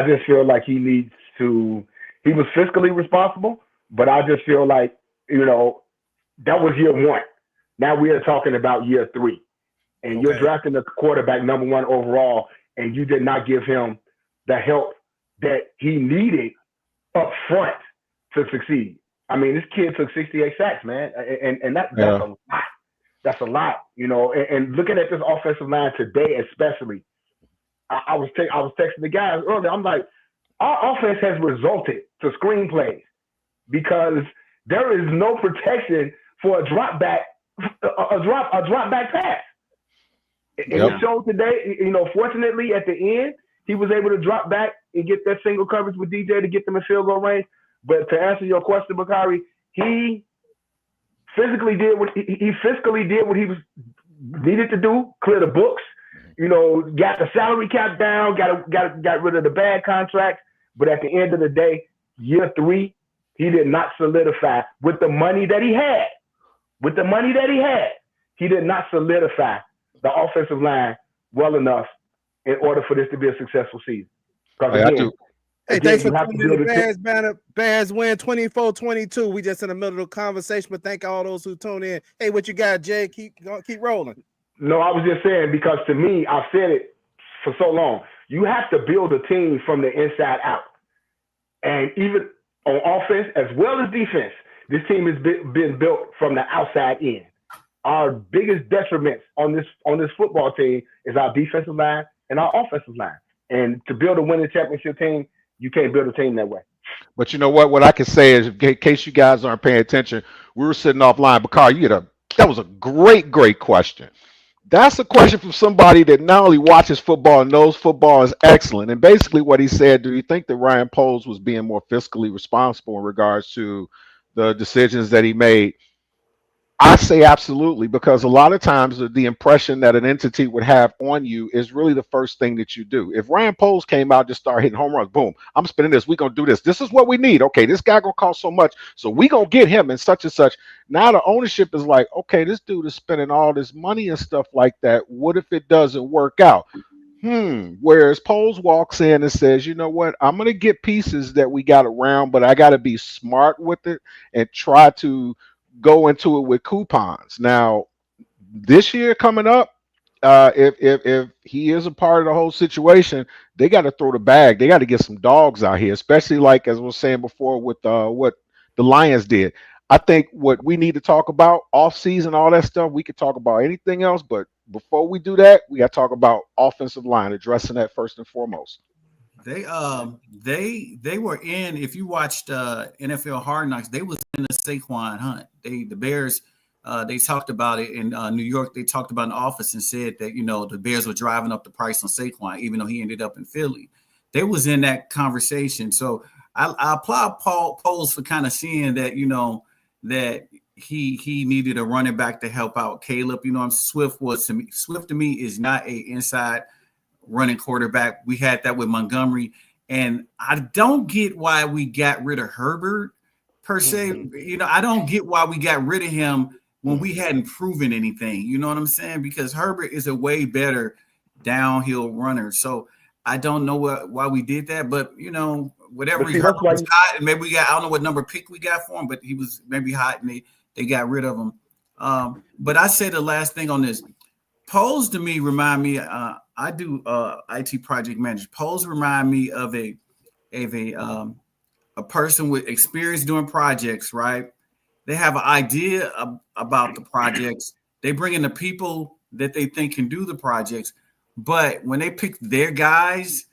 just feel like he needs to. He was fiscally responsible, but I just feel like that was year one. Now we are talking about year three, and you're Okay. drafting the quarterback number one overall, and you did not give him the help that he needed up front to succeed. I mean, this kid took 68 sacks, man, and that's Yeah. a lot. That's a lot, And looking at this offensive line today, especially, I was texting the guys earlier. I'm like, our offense has resulted to screenplays because there is no protection for a drop back pass. And he Yep. showed today, fortunately at the end, he was able to drop back and get that single coverage with DJ to get them in field goal range. But to answer your question, Bakari, he fiscally did what he was needed to do, clear the books, got the salary cap down, got rid of the bad contracts. But at the end of the day, year three, he did not solidify with the money that he had. With the money that he did not solidify the offensive line well enough in order for this to be a successful season. Because Hey, I do. Hey, thanks for you have to tuning in build to a Bears Banner. Bears win 24-22. We just in the middle of the conversation, but thank all those who tune in. Hey, what you got, Jay? Keep rolling. No, I was just saying because to me, I've said it for so long. You have to build a team from the inside out. And even on offense as well as defense, this team has been built from the outside in. Our biggest detriments on this football team is our defensive line and our offensive line. And to build a winning championship team, you can't build a team that way. But you know what? What I can say is, in case you guys aren't paying attention, we were sitting offline. Bakar, that was a great question. That's a question from somebody that not only watches football and knows football is excellent. And basically, what he said: do you think that Ryan Poles was being more fiscally responsible in regards to the decisions that he made? I say absolutely, because a lot of times the impression that an entity would have on you is really the first thing that you do. If Ryan Poles came out, just start hitting home runs, boom, I'm spending this, we're gonna do this. This is what we need. Okay, this guy gonna cost so much, so we gonna get him and such and such. Now the ownership is like, okay, this dude is spending all this money and stuff like that. What if it doesn't work out? Whereas Poles walks in and says, you know what, I'm gonna get pieces that we got around, but I gotta be smart with it and try to go into it with coupons. Now, this year coming up, if he is a part of the whole situation, they got to throw the bag. They got to get some dogs out here, especially like as I was saying before with what the Lions did. I think what we need to talk about off season, all that stuff, we could talk about anything else, but before we do that, we got to talk about offensive line, addressing that first and foremost. They were in. If you watched NFL Hard Knocks, they was in the Saquon hunt. The Bears they talked about it in New York. They talked about in the office and said that the Bears were driving up the price on Saquon, even though he ended up in Philly. They was in that conversation. So I applaud Poles for kind of seeing that that he needed a running back to help out Caleb. Swift to me is not a inside running quarterback. We had that with Montgomery, and I don't get why we got rid of Herbert per se. I don't get why we got rid of him when we hadn't proven anything. You know what I'm saying? Because Herbert is a way better downhill runner. So I don't know why we did that, but whatever. Herbert was hot, and maybe I don't know what number pick we got for him, but he was maybe hot, and they got rid of him. But I say the last thing on this. Poles to me remind me. I do IT project manager. Poles remind me of a person with experience doing projects. Right? They have an idea about the projects. They bring in the people that they think can do the projects, but when they pick their guys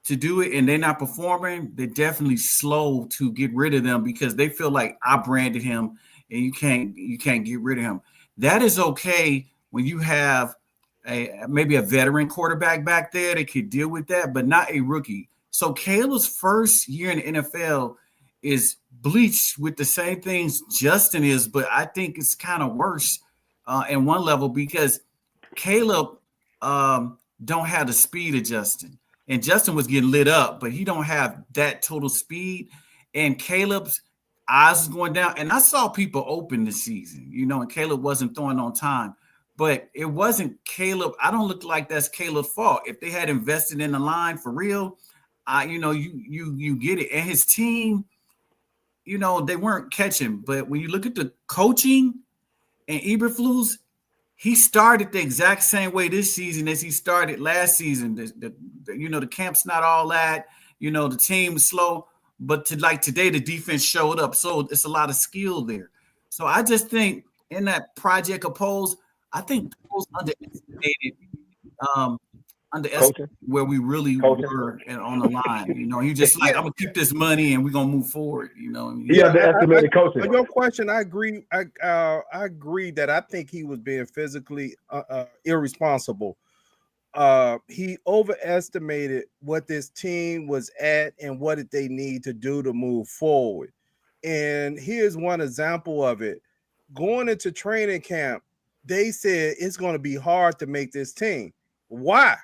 to do it and they're not performing, they're definitely slow to get rid of them because they feel like I branded him and you can't get rid of him. That is okay when you have maybe a veteran quarterback back there that could deal with that, but not a rookie. So Caleb's first year in the NFL is bleached with the same things Justin is, but I think it's kind of worse in one level because Caleb don't have the speed of Justin. And Justin was getting lit up, but he don't have that total speed. And Caleb's eyes is going down. And I saw people open this season, and Caleb wasn't throwing on time. But it wasn't Caleb. I don't look like that's Caleb's fault. If they had invested in the line for real, you get it. And his team, they weren't catching. But when you look at the coaching and Eberflus, he started the exact same way this season as he started last season. The camp's not all that. The team was slow, but today the defense showed up. So it's a lot of skill there. So I just think in that project of Poles, I think Poles underestimated where we really were on the line. He just like, I'm gonna keep this money and we're gonna move forward. He underestimated coaching. On your question, I agree. I agree that I think he was being physically irresponsible. He overestimated what this team was at and what did they need to do to move forward. And here's one example of it. Going into training camp, they said it's going to be hard to make this team. Why?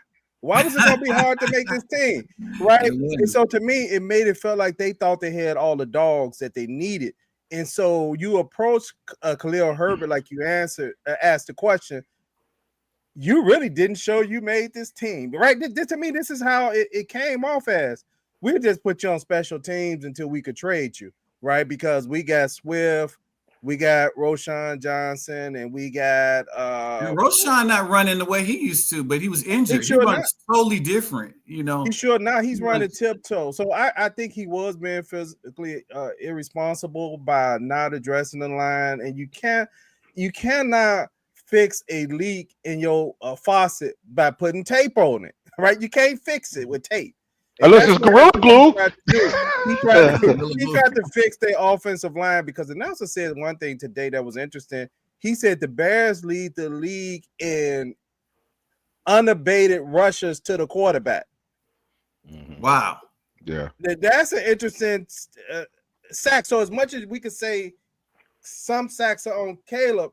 Why was it going to be hard to make this team? Right? And so to me, it made it feel like they thought they had all the dogs that they needed. And so you approach Khalil Herbert like you asked the question. You really didn't show you made this team, right? To me, this is how it came off as. We just put you on special teams until we could trade you, right? Because we got Swift, we got Roshan Johnson, and we got Roshan not running the way he used to, but he was injured. He runs totally different, He sure now he's running tiptoe. So I think he was being physically irresponsible by not addressing the line, and you cannot fix a leak in your faucet by putting tape on it, right? You can't fix it with tape. Unless it's Gorilla Glue. He tried to fix their offensive line because the announcer said one thing today that was interesting. He said the Bears lead the league in unabated rushes to the quarterback. Wow. Yeah. That's an interesting sack. So as much as we could say some sacks are on Caleb,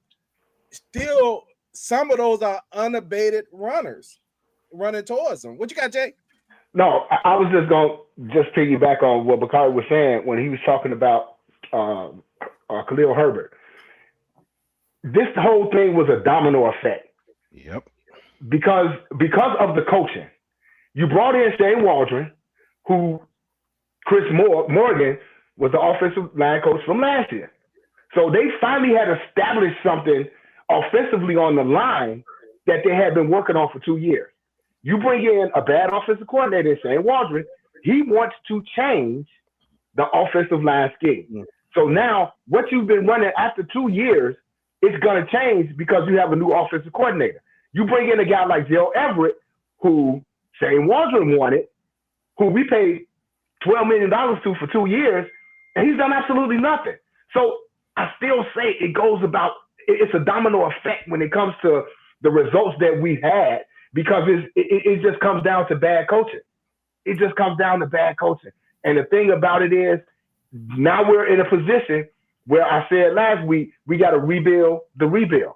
still some of those are unabated runners running towards him. What you got, Jay? No, I was just going to piggyback on what Bakari was saying when he was talking about Khalil Herbert. This whole thing was a domino effect. Yep. Because of the coaching. You brought in Shane Waldron, who Chris Morgan was the offensive line coach from last year. So they finally had established something offensively on the line that they had been working on for 2 years. You bring in a bad offensive coordinator, Shane Waldron, he wants to change the offensive line scheme. So now what you've been running after 2 years, it's going to change because you have a new offensive coordinator. You bring in a guy like Joe Everett, who Shane Waldron wanted, who we paid $12 million to for 2 years, and he's done absolutely nothing. So I still say it's a domino effect when it comes to the results that we've had, because it just comes down to bad coaching. It just comes down to bad coaching. And the thing about it is, now we're in a position where I said last week, we got to rebuild the rebuild.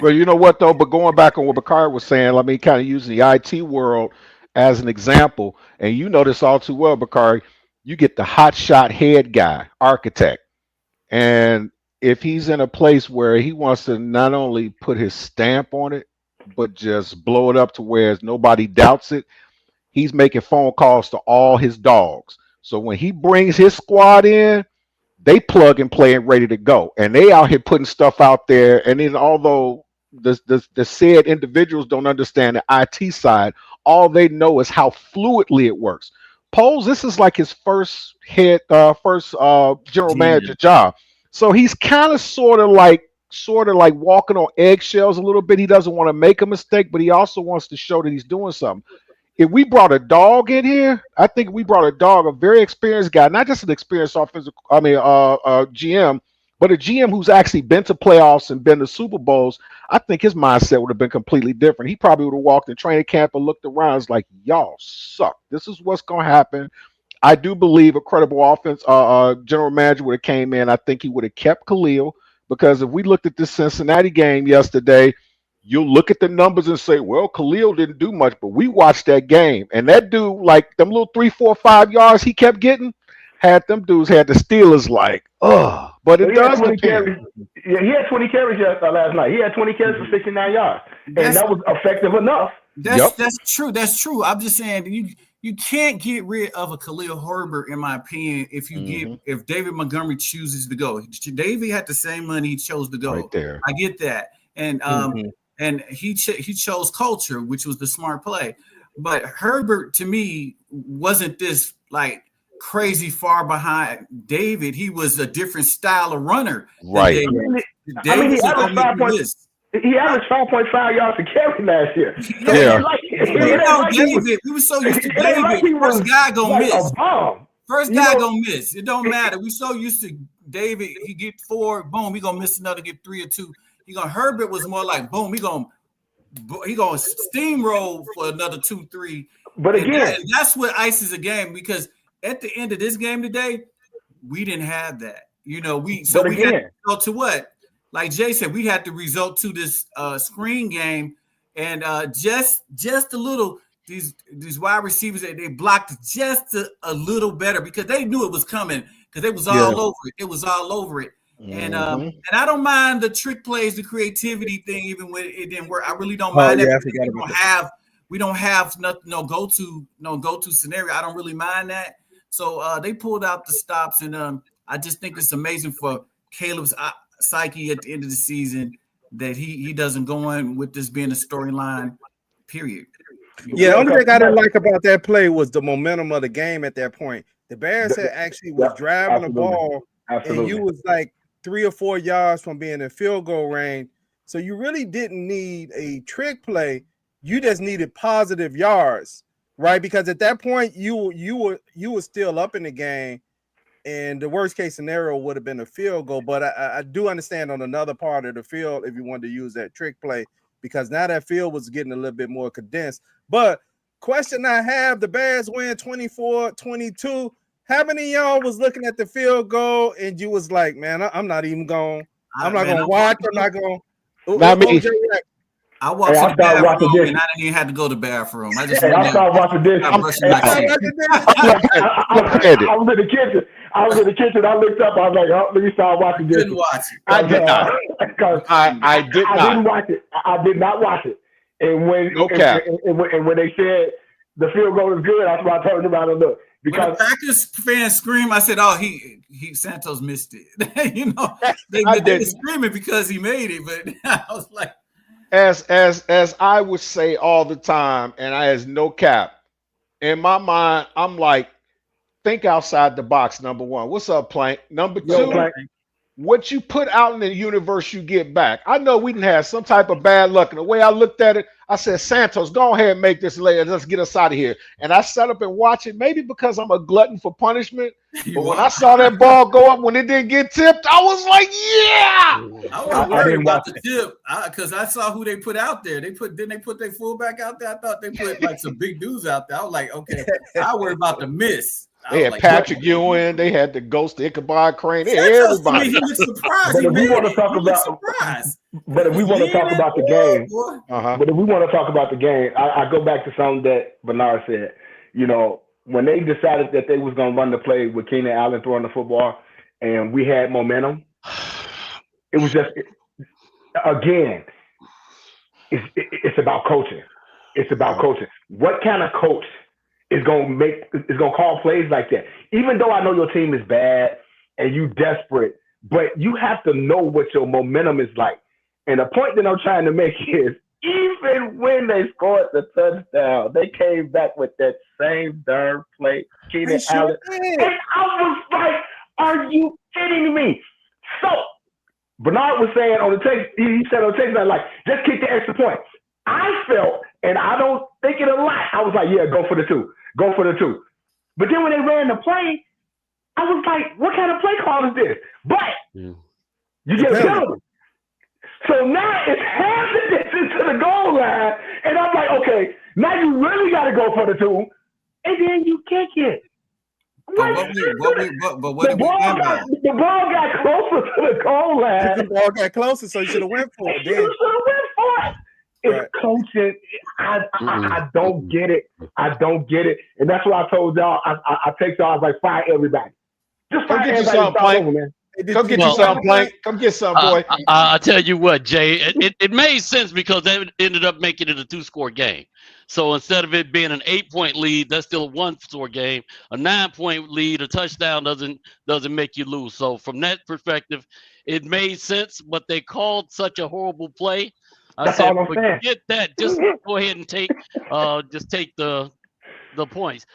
Well, you know what, though? But going back on what Bakari was saying, kind of using the IT world as an example, and you know this all too well, Bakari, you get the hotshot head guy, architect. And if he's in a place where he wants to not only put his stamp on it, but just blow it up to where nobody doubts it, he's making phone calls to all his dogs. So when he brings his squad in, they plug and play and ready to go. And they out here putting stuff out there. And then although the said individuals don't understand the IT side, all they know is how fluidly it works. Poles, this is like his first general manager job. So he's kind of sort of like walking on eggshells a little bit. He doesn't want to make a mistake, but he also wants to show that he's doing something. If we brought a dog in here, I think we brought a very experienced guy, not just an experienced GM, but a GM who's actually been to playoffs and been to Super Bowls. I think his mindset would have been completely different. He probably would have walked in training camp and looked around. It's like, y'all suck. This is what's going to happen. I do believe a credible offense general manager would have came in. I think he would have kept Khalil, because if we looked at this Cincinnati game yesterday, you'll look at the numbers and say, well, Khalil didn't do much, but we watched that game. And that dude, like them little 3, 4, 5 yards he kept getting, had them dudes had the Steelers like, ugh. But it does depend. Yeah, he had 20 carries last night. He had 20 carries for 69 yards. And that was effective enough. That's true. That's true. I'm just saying, you can't get rid of a Khalil Herbert, in my opinion, if if David Montgomery chooses to go. David had the same money, he chose to go. Right there. I get that. And and he chose culture, which was the smart play. But Herbert, to me, wasn't this like crazy far behind David. He was a different style of runner. Right. He averaged 5.5 yards to carry last year. David, we were so used to David. First guy gonna miss. First guy gonna miss. It don't matter. We so used to David. He get 4, boom. He gonna miss another, get 3 or 2. Herbert was more like boom. He gonna steamroll for another 2, 3. But again, that's what ices a game, because at the end of this game today, we didn't have that. We had to go to what? Like Jay said, we had to resort to this screen game, and just a little. These wide receivers, they blocked just a little better because they knew it was coming, because it was all over it. It was all over it. And I don't mind the trick plays, the creativity thing, even when it didn't work. I really don't mind that. We don't have no go-to scenario. I don't really mind that. So they pulled out the stops, and I just think it's amazing for Caleb's psyche at the end of the season that he doesn't go in with this being a storyline, period. Yeah, the only thing I didn't like about that play was the momentum of the game at that point. The Bears had actually was driving the ball, and you was like 3 or 4 yards from being in field goal range. So you really didn't need a trick play. You just needed positive yards, right? Because at that point, you were still up in the game, and the worst case scenario would have been a field goal. But I do understand on another part of the field if you wanted to use that trick play, because now that field was getting a little bit more condensed. But question I have, the Bears win 24-22. How many of y'all was looking at the field goal and you was like, man, I'm not even going. I'm not going to watch. I'm not going. I walked to the bathroom and I didn't even have to go to the bathroom. I just I started watching this. I was in the kitchen. I looked up. I was like, oh, let me start watching this. Didn't watch it. I did not. I didn't watch it. I did not watch it. And when when they said the field goal is good, that's why I turned around and looked. Because when the Packers fans scream, I said, "Oh, he Santos missed it." They were screaming because he made it, but I was like, as I would say all the time, and I has no cap in my mind, I'm like, think outside the box. Number one, what's up, Plank? Number two, Plank. What you put out in the universe, you get back. I know we didn't have some type of bad luck. And the way I looked at it, I said, Santos, go ahead and make this lay. Let's get us out of here. And I sat up and watched it, maybe because I'm a glutton for punishment. But when I saw that ball go up, when it didn't get tipped, I was like, yeah. I was worried about the tip because I saw who they put out there. Didn't they put their fullback out there? I thought they put like some big dudes out there. I was like, okay, I worry about the miss. They had Patrick Ewing. They had the ghost of Ichabod Crane. They had everybody. But if we want to talk about the game, I go back to something that Bernard said. When they decided that they was going to run the play with Keenan Allen throwing the football, and we had momentum, it was just again, it's about coaching. It's about coaching. What kind of coach is going to call plays like that? Even though I know your team is bad and you desperate, but you have to know what your momentum is like. And the point that I'm trying to make is, even when they scored the touchdown, they came back with that same darn play, Keenan Allen. And I was like, are you kidding me? So Bernard was saying on the text, he said on the text, like, just kick the extra point. I felt, and I don't think it a lot, I was like, yeah, go for the two. Go for the two. But then when they ran the play, I was like, what kind of play call is this? But you get a penalty. So now it's half the distance to the goal line. And I'm like, okay, now you really got to go for the two. And then you kick it. The ball got closer to the goal line. The ball got closer, so you should have went for it. It's coaching. I don't get it. I don't get it. And that's why I told y'all, I text y'all, I was like, fire everybody. Just fire everybody. Come get you some, Plank. Come get some, boy. I tell you what, Jay, it made sense because they ended up making it a 2-score game. So instead of it being an 8-point lead, that's still a 1-score game. A 9-point lead, a touchdown doesn't make you lose. So from that perspective, it made sense. But they called such a horrible play. I said, forget that. Just go ahead and take the points.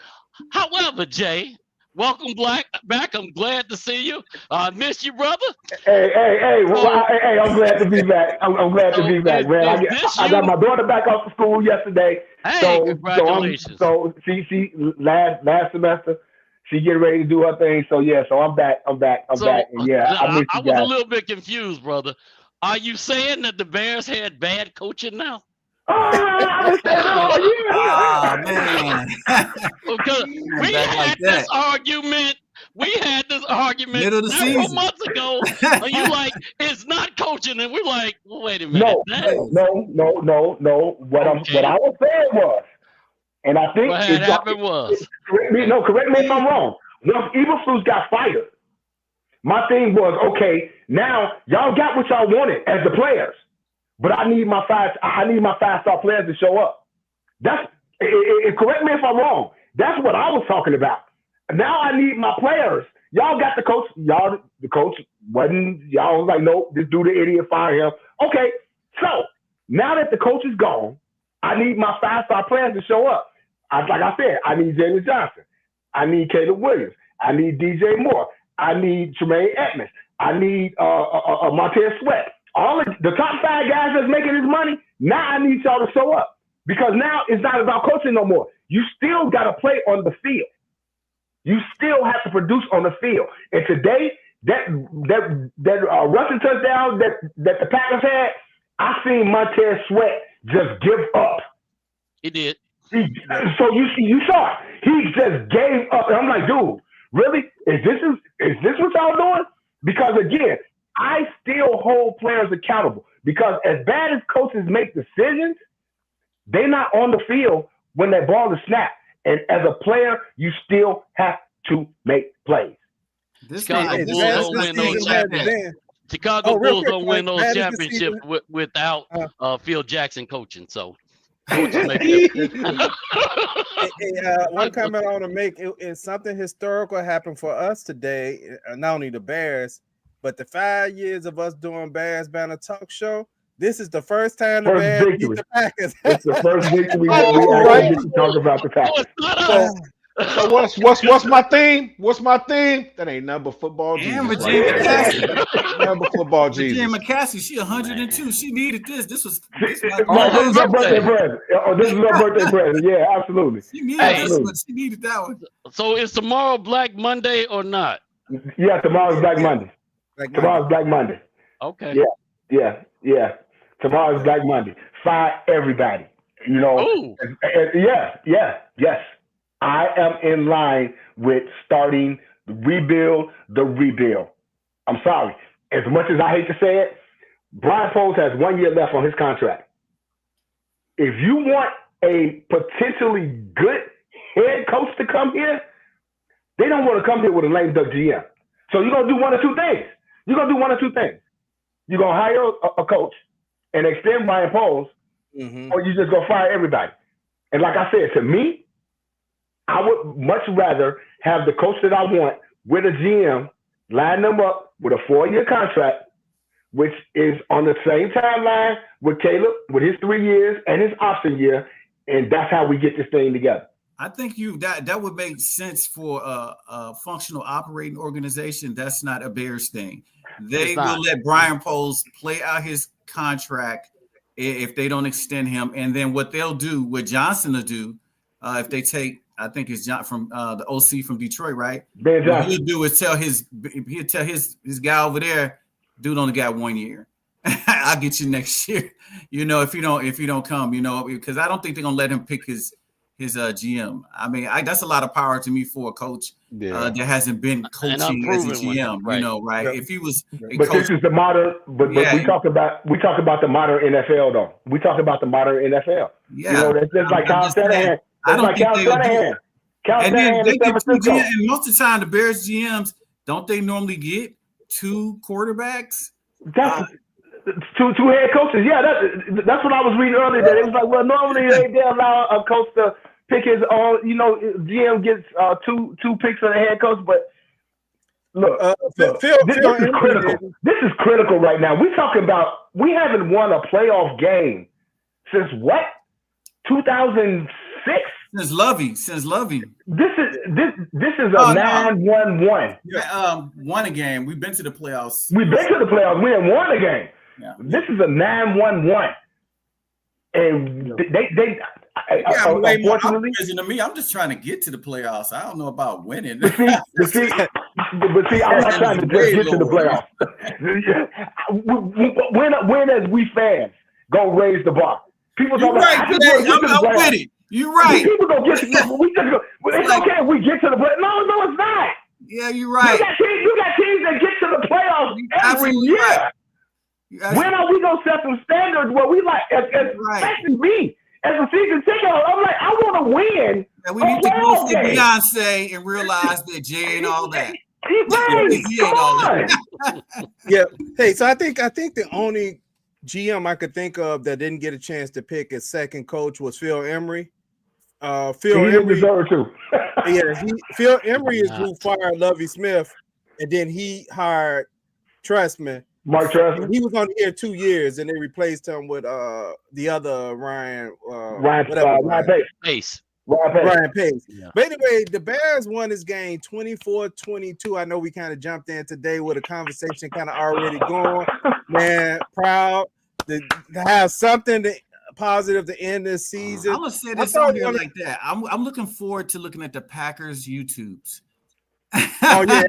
However, Jay, welcome back. I'm glad to see you. I miss you, brother. Hey, I'm glad to be back. I'm glad to be back, man. I got my daughter back off to school yesterday. Hey, congratulations. So she last semester, she getting ready to do her thing. So yeah, so I'm back. I'm back. And yeah, I miss you guys. I was a little bit confused, brother. Are you saying that the Bears had bad coaching now? Man. Because we had this argument. We had this argument several months ago. And you like, it's not coaching, and we're like, well, wait a minute. No. What I was saying was, and I think what had happened was. Correct me if I'm wrong. Once Eberflus got fired, my thing was, okay, now y'all got what y'all wanted as the players. But I need my 5-star players to show up. Correct me if I'm wrong. That's what I was talking about. Now I need my players. Y'all got the coach. The coach wasn't. Y'all was like, nope, this dude the idiot, fire him. Okay, so now that the coach is gone, I need my 5-star players to show up. Like I said, I need Jalen Johnson. I need Caleb Williams. I need DJ Moore. I need Tremaine Edmonds. I need Montez Sweat. All of the top 5 guys that's making his money, now I need y'all to show up. Because now it's not about coaching no more. You still got to play on the field. You still have to produce on the field. And today, that rushing touchdown that the Packers had, I seen Montez Sweat just give up. He did. So you saw it. He just gave up. And I'm like, dude, really? Is this what y'all doing? Because again, I still hold players accountable because as bad as coaches make decisions, they're not on the field when that ball is snapped. And as a player, you still have to make plays. Chicago Bulls don't win those championships without Phil Jackson coaching. So, coaches make one comment I want to make is something historical happened for us today. Not only the Bears, but the 5 years of us doing Bears Banner Talk Show. This is the first time the Bears beat the Packers. It's the first victory that we actually get to talk about the Packers. So what's my theme? What's my theme? That ain't number football Jesus. And Virginia McCaskey. Number football Jesus. Virginia McCaskey, she 102. She needed this. This was this is her birthday present. This is her birthday present. Yeah, absolutely. She needed that one. So is tomorrow Black Monday or not? Yeah, tomorrow's Black Monday. Tomorrow's Black Monday. Okay. Yeah. Tomorrow's Black Monday. Fire everybody. You know. Yes. I am in line with starting the rebuild. I'm sorry. As much as I hate to say it, Brian Poles has 1 year left on his contract. If you want a potentially good head coach to come here, they don't want to come here with a lame duck GM. So you're going to do one or two things. You're going to hire a coach and extend Brian Poles, or you just going to fire everybody. And like I said, to me, I would much rather have the coach that I want with a GM line them up with a 4-year contract, which is on the same timeline with Caleb, with his 3 years and his option year, and that's how we get this thing together. I think that would make sense for a functional operating organization. That's not a Bears thing. They will let Brian Poles play out his contract if they don't extend him, and then what they'll do, what Johnson will do, if they take. I think it's John from the OC from Detroit, right? Ben what he'll do is tell his guy over there, dude only got 1 year. I'll get you next year. You know, if you don't come, you know, because I don't think they're gonna let him pick his GM. I mean, that's a lot of power to me for a coach that hasn't been coaching as a GM. Right. You know, right? Yeah. If he was, this is the modern. But we talk about the modern NFL though. We talk about the modern NFL. Yeah, you know, that's just like Kyle Shanahan. I don't think they would do it. And then they get 2 GMs, and most of the time the Bears GMs don't they normally get 2 quarterbacks. That's two head coaches. Yeah, that's what I was reading earlier. That it was like, well, normally they allow a coach to pick his own. You know, GM gets two picks for the head coach, but look, this is critical. This is critical right now. We're talking about we haven't won a playoff game since what? 2006. Since Lovey. This is a 9-1-1. Yeah, won a game. We've been to the playoffs. We've been to the playoffs. We haven't won a game. Yeah. This is a 9-1-1, and they unfortunately to me. I'm just trying to get to the playoffs. I don't know about winning. But see, I'm not trying to just get to the playoffs. When as we fans go raise the bar. People talk about I'm with it. You're right. People go get to it's okay if we get to the playoffs. No, it's not. Yeah, you're right. You got teams that get to the playoffs every year. Right. When are we gonna set some standards where we like, especially me as a season ticket? I'm like, I want to win. And we need to go see Beyonce and realize that Jay ain't all that. He ain't all that. Yeah. Hey, so I think the only GM I could think of that didn't get a chance to pick as second coach was Phil Emery. Phil Emery, Phil Emery is who fired Lovie Smith, and then he hired Trestman. Mark Trestman. He was on here 2 years, and they replaced him with the other Ryan Pace. Ryan Pace. Yeah. But anyway, the Bears won this game 24-22. I know we kind of jumped in today with a conversation kind of already going. Man, proud to have something positive to end this season. I'm gonna say this on here like that. I'm looking forward to looking at the Packers YouTubes. Oh yeah,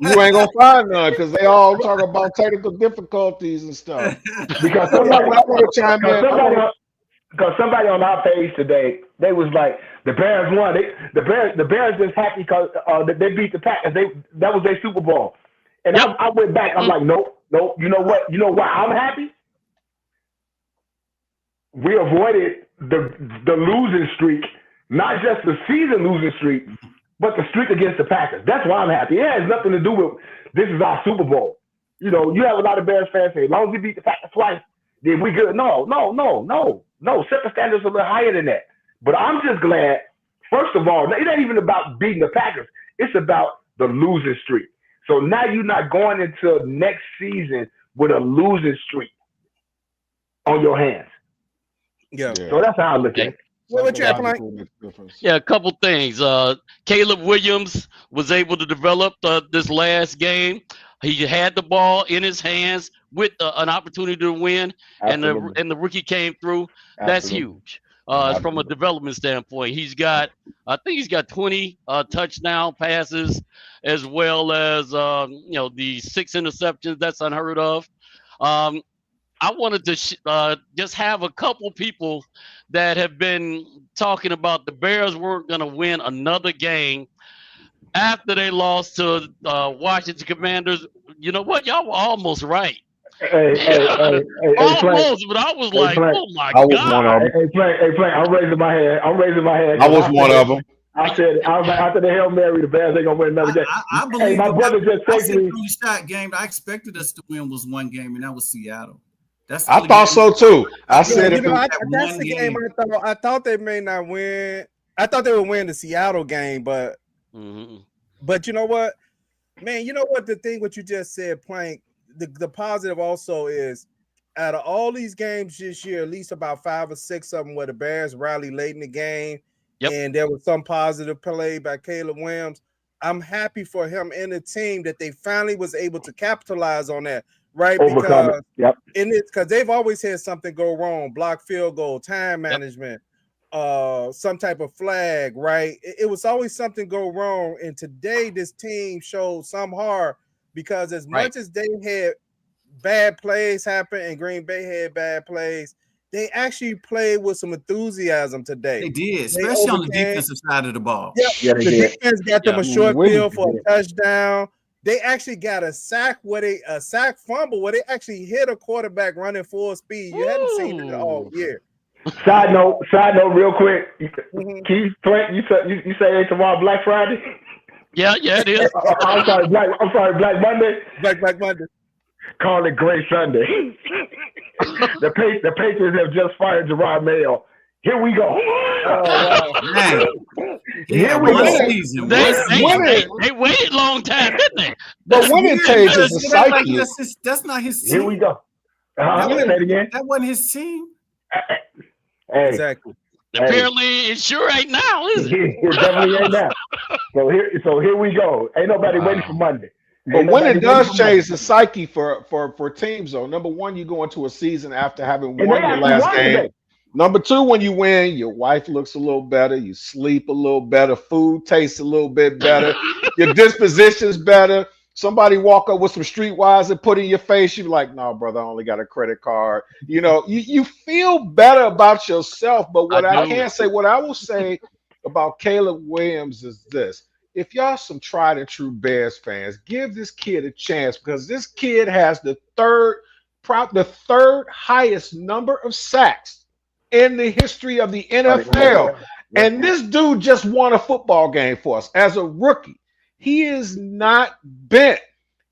you ain't gonna find none because they all talk about technical difficulties and stuff. Because somebody on our page today, they was like, the Bears won. The Bears just happy because they beat the Packers. That was their Super Bowl. And I went back. I'm like, nope. You know what? You know why I'm happy? We avoided the losing streak, not just the season losing streak, but the streak against the Packers. That's why I'm happy. It has nothing to do with this is our Super Bowl. You know, you have a lot of Bears fans say, as long as we beat the Packers twice, then we good. No. Set the standards a little higher than that. But I'm just glad, first of all, it ain't even about beating the Packers. It's about the losing streak. So now you're not going into next season with a losing streak on your hands. Yeah. So that's how I look at it. What you like? Yeah, a couple things. Caleb Williams was able to develop this last game. He had the ball in his hands with an opportunity to win, and the rookie came through. Absolutely. That's huge. From a development standpoint, I think he's got 20 touchdown passes, as well as the 6 interceptions. That's unheard of. I wanted to just have a couple people that have been talking about the Bears weren't going to win another game after they lost to Washington Commanders. You know what? Y'all were almost right. Almost, but I was like, oh my God. I'm raising my hand. I was one of them. I said, after the Hail Mary, the Bears ain't going to win another game. I believe my brother just texted me. The shot game I expected us to win was one game, and that was Seattle. I thought so too. I said that's the game I thought they may not win. I thought they would win the Seattle game, but but you know what, man, you know what the thing what you just said, Plank, the positive also is out of all these games this year, at least about 5 or 6 of them where the Bears rallied late in the game, and there was some positive play by Caleb Williams. I'm happy for him and the team that they finally was able to capitalize on that. Right, because because they've always had something go wrong, block field goal, time management, some type of flag, right? It was always something go wrong. And today this team showed some heart because as much as they had bad plays happen and Green Bay had bad plays, they actually played with some enthusiasm today. They did, especially on the defensive side of the ball. The defense got them a short field for a touchdown. They actually got a sack fumble where they actually hit a quarterback running full speed. You hadn't seen it all year. Side note, real quick. Keith, Frank, you say tomorrow Black Friday? Yeah, it is. I'm sorry, Black Monday. Black Monday. Call it Gray Sunday. the Patriots have just fired Gerard Mayo. Here we go. Oh, wow. Man, Here we one go. season. They waited a long time, didn't they? But winning changes the psyche. That's not his team. Here we go. That Say it again. wasn't his team. Hey, Exactly. Apparently, it sure ain't now, is it? it definitely ain't now. So here we go. Ain't nobody waiting for Monday. But winning does change the psyche for teams, though. Number one, you go into a season after having won your last game. Today. Number two, when you win, your wife looks a little better, you sleep a little better, food tastes a little bit better, your disposition's better. Somebody walk up with some streetwise and put in your face, you're like, no, brother, I only got a credit card. You know, you feel better about yourself. But what I will say about Caleb Williams is this. If y'all some tried and true Bears fans, give this kid a chance, because this kid has the third highest number of sacks in the history of the NFL. And this dude just won a football game for us as a rookie. He is not bent.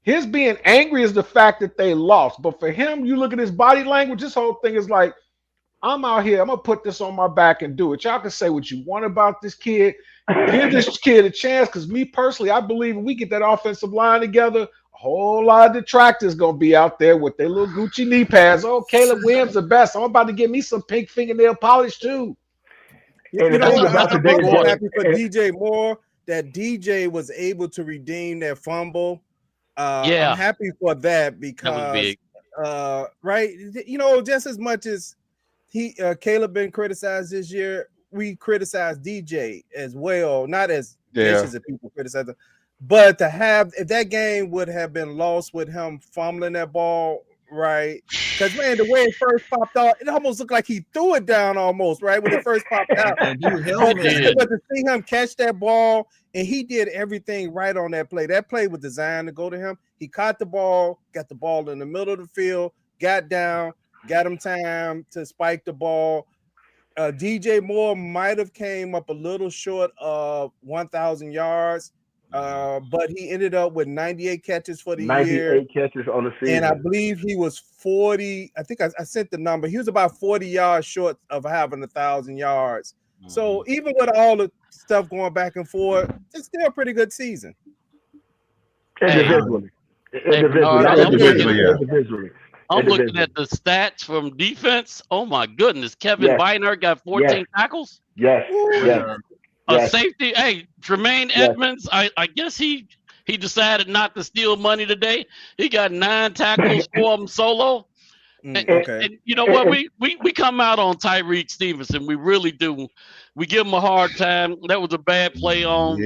His being angry is the fact that they lost. But for him, you look at his body language, this whole thing is like, I'm out here, I'm going to put this on my back and do it. Y'all can say what you want about this kid. Give this kid a chance, because me personally, I believe if we get that offensive line together, a whole lot of detractors going to be out there with their little Gucci knee pads. Oh, Caleb Williams the best. I'm about to get me some pink fingernail polish too. And I'm happy for DJ Moore that DJ was able to redeem that fumble. I'm happy for that, because right, just as much as Caleb been criticized this year, we criticize DJ as well, not as vicious as people criticize him. But if that game would have been lost with him fumbling that ball, right? Because man, the way it first popped out, it almost looked like he threw it down almost, right? When it first popped out. But to see him catch that ball, and he did everything right on that play. That play was designed to go to him. He caught the ball, got the ball in the middle of the field, got down, got him time to spike the ball. DJ Moore might have came up a little short of 1,000 yards, but he ended up with 98 catches for the year. 98 catches on the season. And I believe he was 40. I think I sent the number. He was about 40 yards short of having 1,000 yards. Mm-hmm. So even with all the stuff going back and forth, it's still a pretty good season. Individually. I'm looking at the stats from defense. Oh my goodness. Kevin Bynard got 14 tackles. Yes. Safety. Hey, Tremaine Edmonds. I guess he decided not to steal money today. He got 9 tackles for him solo. And you know what? We come out on Tyreek Stevenson. We really do. We give him a hard time. That was a bad play on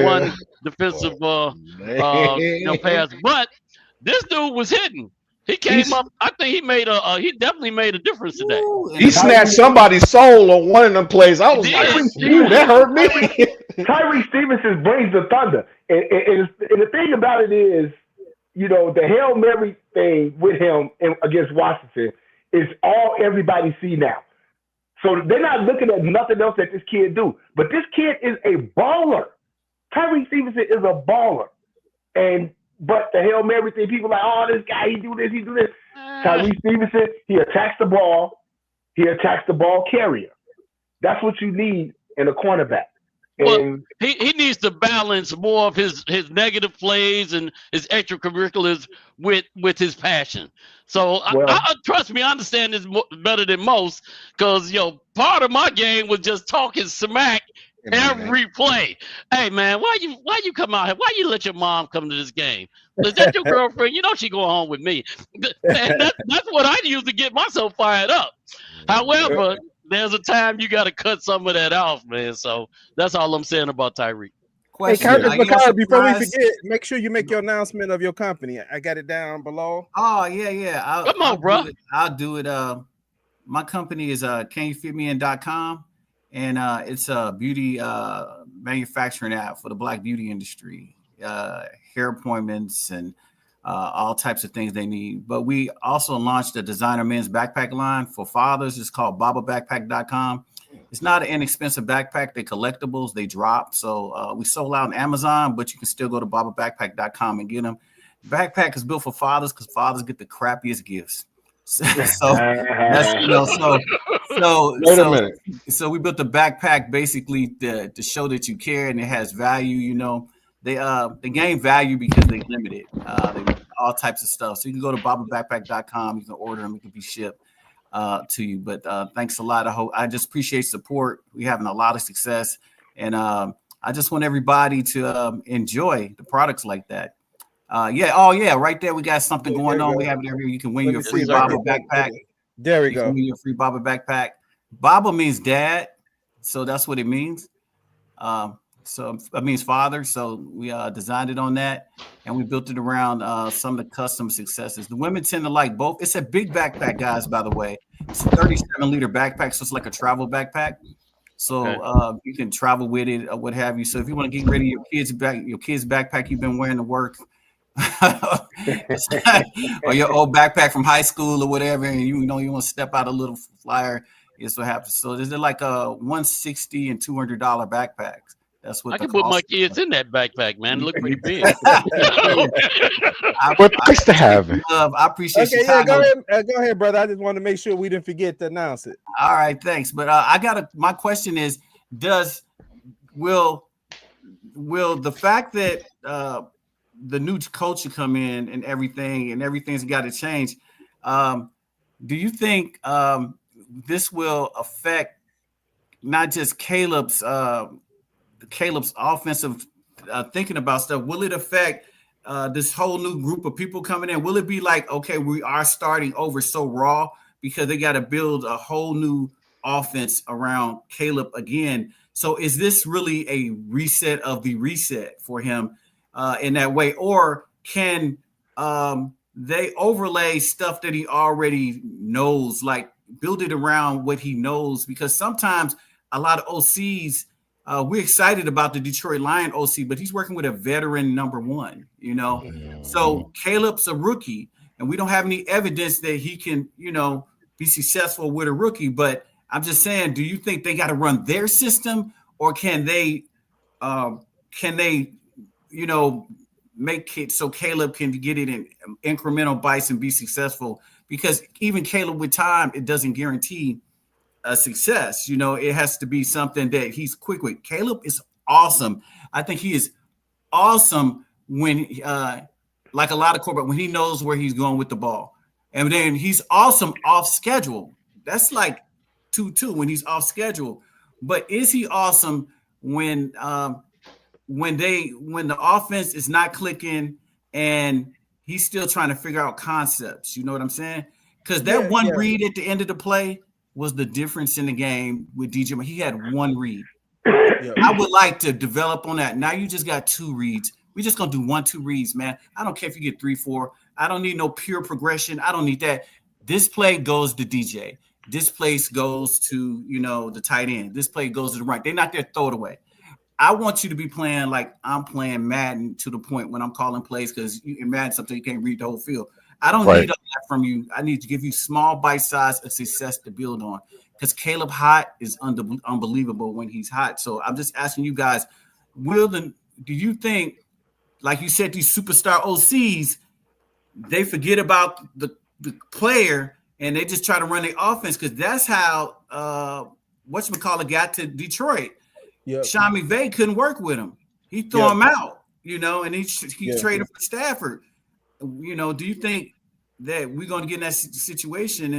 one defensive pass. But this dude was hitting. He came up. I think he definitely made a difference today. He snatched somebody's soul on one of them plays. I was like, that hurt me. Tyree Stevenson brings the thunder. And the thing about it is, the Hail Mary thing with him against Washington is all everybody see now. So they're not looking at nothing else that this kid do. But this kid is a baller. Tyree Stevenson is a baller. But the Hail Mary thing, people are like, oh, this guy, he do this. Tyree Stevenson, he attacks the ball. He attacks the ball carrier. That's what you need in a cornerback. Well, he needs to balance more of his negative plays and his extracurriculars with his passion. So I trust me, I understand this better than most, because part of my game was just talking smack every play. Hey man, why you come out here? Why you let your mom come to this game? Is that your girlfriend? She go home with me. And that's what I use to get myself fired up. However, there's a time you got to cut some of that off, man. So that's all I'm saying about Tyreek. Hey, Curtis McCall, before we forget, make sure you make your announcement of your company. I got it down below. Oh, yeah. Come on, bro. I'll do it. My company is canyoufitmein.com, and it's a beauty manufacturing app for the Black beauty industry, hair appointments and all types of things they need. But we also launched a designer men's backpack line for fathers. It's called bababackpack.com. It's not an inexpensive backpack. They're collectibles. They drop. So we sold out on Amazon, but you can still go to bababackpack.com and get them. Backpack is built for fathers because fathers get the crappiest gifts. So that's Wait a minute. so we built the backpack basically to show that you care and it has value. They gain value because they limited. They all types of stuff. So you can go to bababackpack.com. You can order them. It can be shipped to you. But thanks a lot. I just appreciate support. We're having a lot of success, and I just want everybody to enjoy the products like that. Right there. We got something going on. We have it every year. You can win your free Baba backpack. There we go. Win your free Baba backpack. Baba means dad, so that's what it means. So it means father. So we designed it on that, and we built it around some of the custom successes. The women tend to like both. It's a big backpack, guys. By the way, it's a 37-liter backpack, so it's like a travel backpack. So you can travel with it or what have you. So if you want to get rid of your kid's backpack you've been wearing to work, or your old backpack from high school or whatever, and you want to step out a little flyer, is what happens. So there's like a $160 and $200 backpacks. That's what I can put my kids in that backpack, man. Look pretty big. What nice to have it. I appreciate Okay, Chicago. go ahead, brother. I just want to make sure we didn't forget to announce it. All right, thanks. But my question is, will the fact that the new culture come in and everything's got to change, do you think this will affect not just Caleb's offensive thinking about stuff? Will it affect this whole new group of people coming in? Will it be like, okay, we are starting over so raw because they got to build a whole new offense around Caleb again? So is this really a reset of the reset for him in that way? Or can they overlay stuff that he already knows, like build it around what he knows? Because sometimes a lot of OCs, we're excited about the Detroit Lion OC, but he's working with a veteran number one, So Caleb's a rookie, and we don't have any evidence that he can, be successful with a rookie. But I'm just saying, do you think they got to run their system, or can they, make it so Caleb can get it in incremental bites and be successful? Because even Caleb with time, it doesn't guarantee a success. It has to be something that he's quick with. Caleb is awesome. I think he is awesome when, like a lot of quarterbacks, when he knows where he's going with the ball. And then he's awesome off schedule. That's like 2-2 when he's off schedule. But is he awesome when the offense is not clicking and he's still trying to figure out concepts? You know what I'm saying? Because that read at the end of the play was the difference in the game with DJ. He had one read. I would like to develop on that. Now you just got 2 reads. We're just going to do 1-2 reads, man. I don't care if you get 3-4. I don't need no pure progression. I don't need that. This play goes to DJ. This place goes to, the tight end. This play goes to the right. They're not there to throw it away. I want you to be playing like I'm playing Madden, to the point when I'm calling plays, because in Madden sometimes you can't read the whole field. I don't need all that from you. I need to give you small bite size of success to build on, because Caleb hot is unbelievable when he's hot. So I'm just asking you guys, do you think, like you said, these superstar OCs, they forget about the player and they just try to run their offense? Because that's how whatchamacallit got to Detroit. Sean McVay couldn't work with him. He threw him out, and he traded for Stafford. Do you think that we're going to get in that situation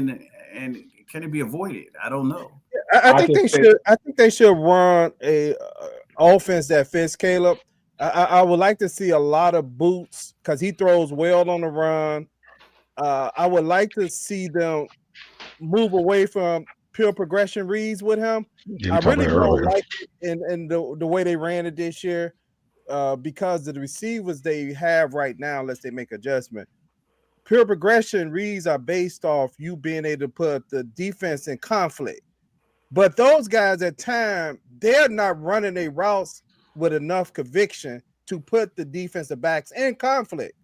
and can it be avoided? I don't know. I think they should. I think they should run a offense that fits Caleb. I would like to see a lot of boots because he throws well on the run. I would like to see them move away from pure progression reads with him. I really don't like it in the way they ran it this year because of the receivers they have right now, unless they make adjustment. Pure progression reads are based off you being able to put the defense in conflict. But those guys at time, they're not running their routes with enough conviction to put the defensive backs in conflict.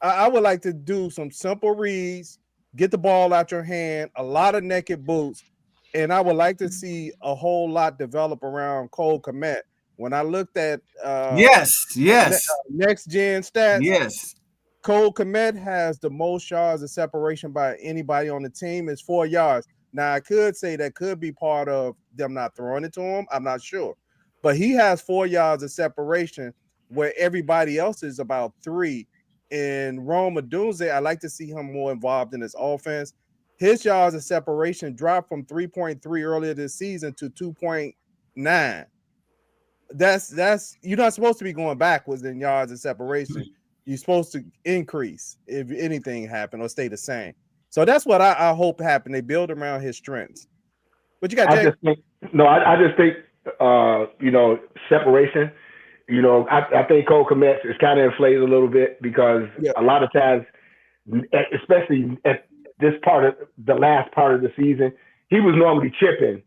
I would like to do some simple reads, get the ball out your hand, a lot of naked boots, and I would like to see a whole lot develop around Cole Kmet. When I looked at Yes. next gen stats, Yes. Cole Kmet has the most yards of separation by anybody on the team. It's 4 yards. Now I could say that could be part of them not throwing it to him. I'm not sure, but he has 4 yards of separation where everybody else is about 3. And Rome Odunze, I like to see him more involved in his offense. His yards of separation dropped from 3.3 earlier this season to 2.9. That's you're not supposed to be going backwards in yards of separation. You're supposed to increase if anything happened or stay the same. So that's what I hope happened. They build around his strengths. But you got Jay. I just think separation. I think Cole Kmet is kind of inflated a little bit because a lot of times, especially at this part of the last part of the season, he was normally chipping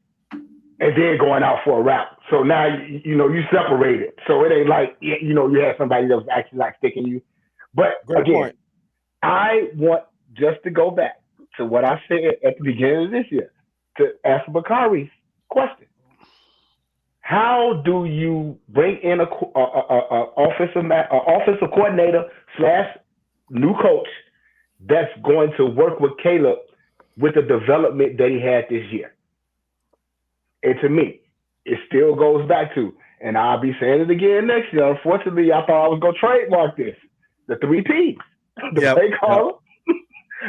and then going out for a route. So now you separate it. So it ain't like you have somebody that's actually like sticking you. But Great again, point. I want just to go back to what I said at the beginning of this year to ask Bakari's question. How do you bring in a offensive coordinator / new coach that's going to work with Caleb with the development that he had this year? And to me, it still goes back to, and I'll be saying it again next year. Unfortunately, I thought I was going to trademark this. The 3 P's. The play caller,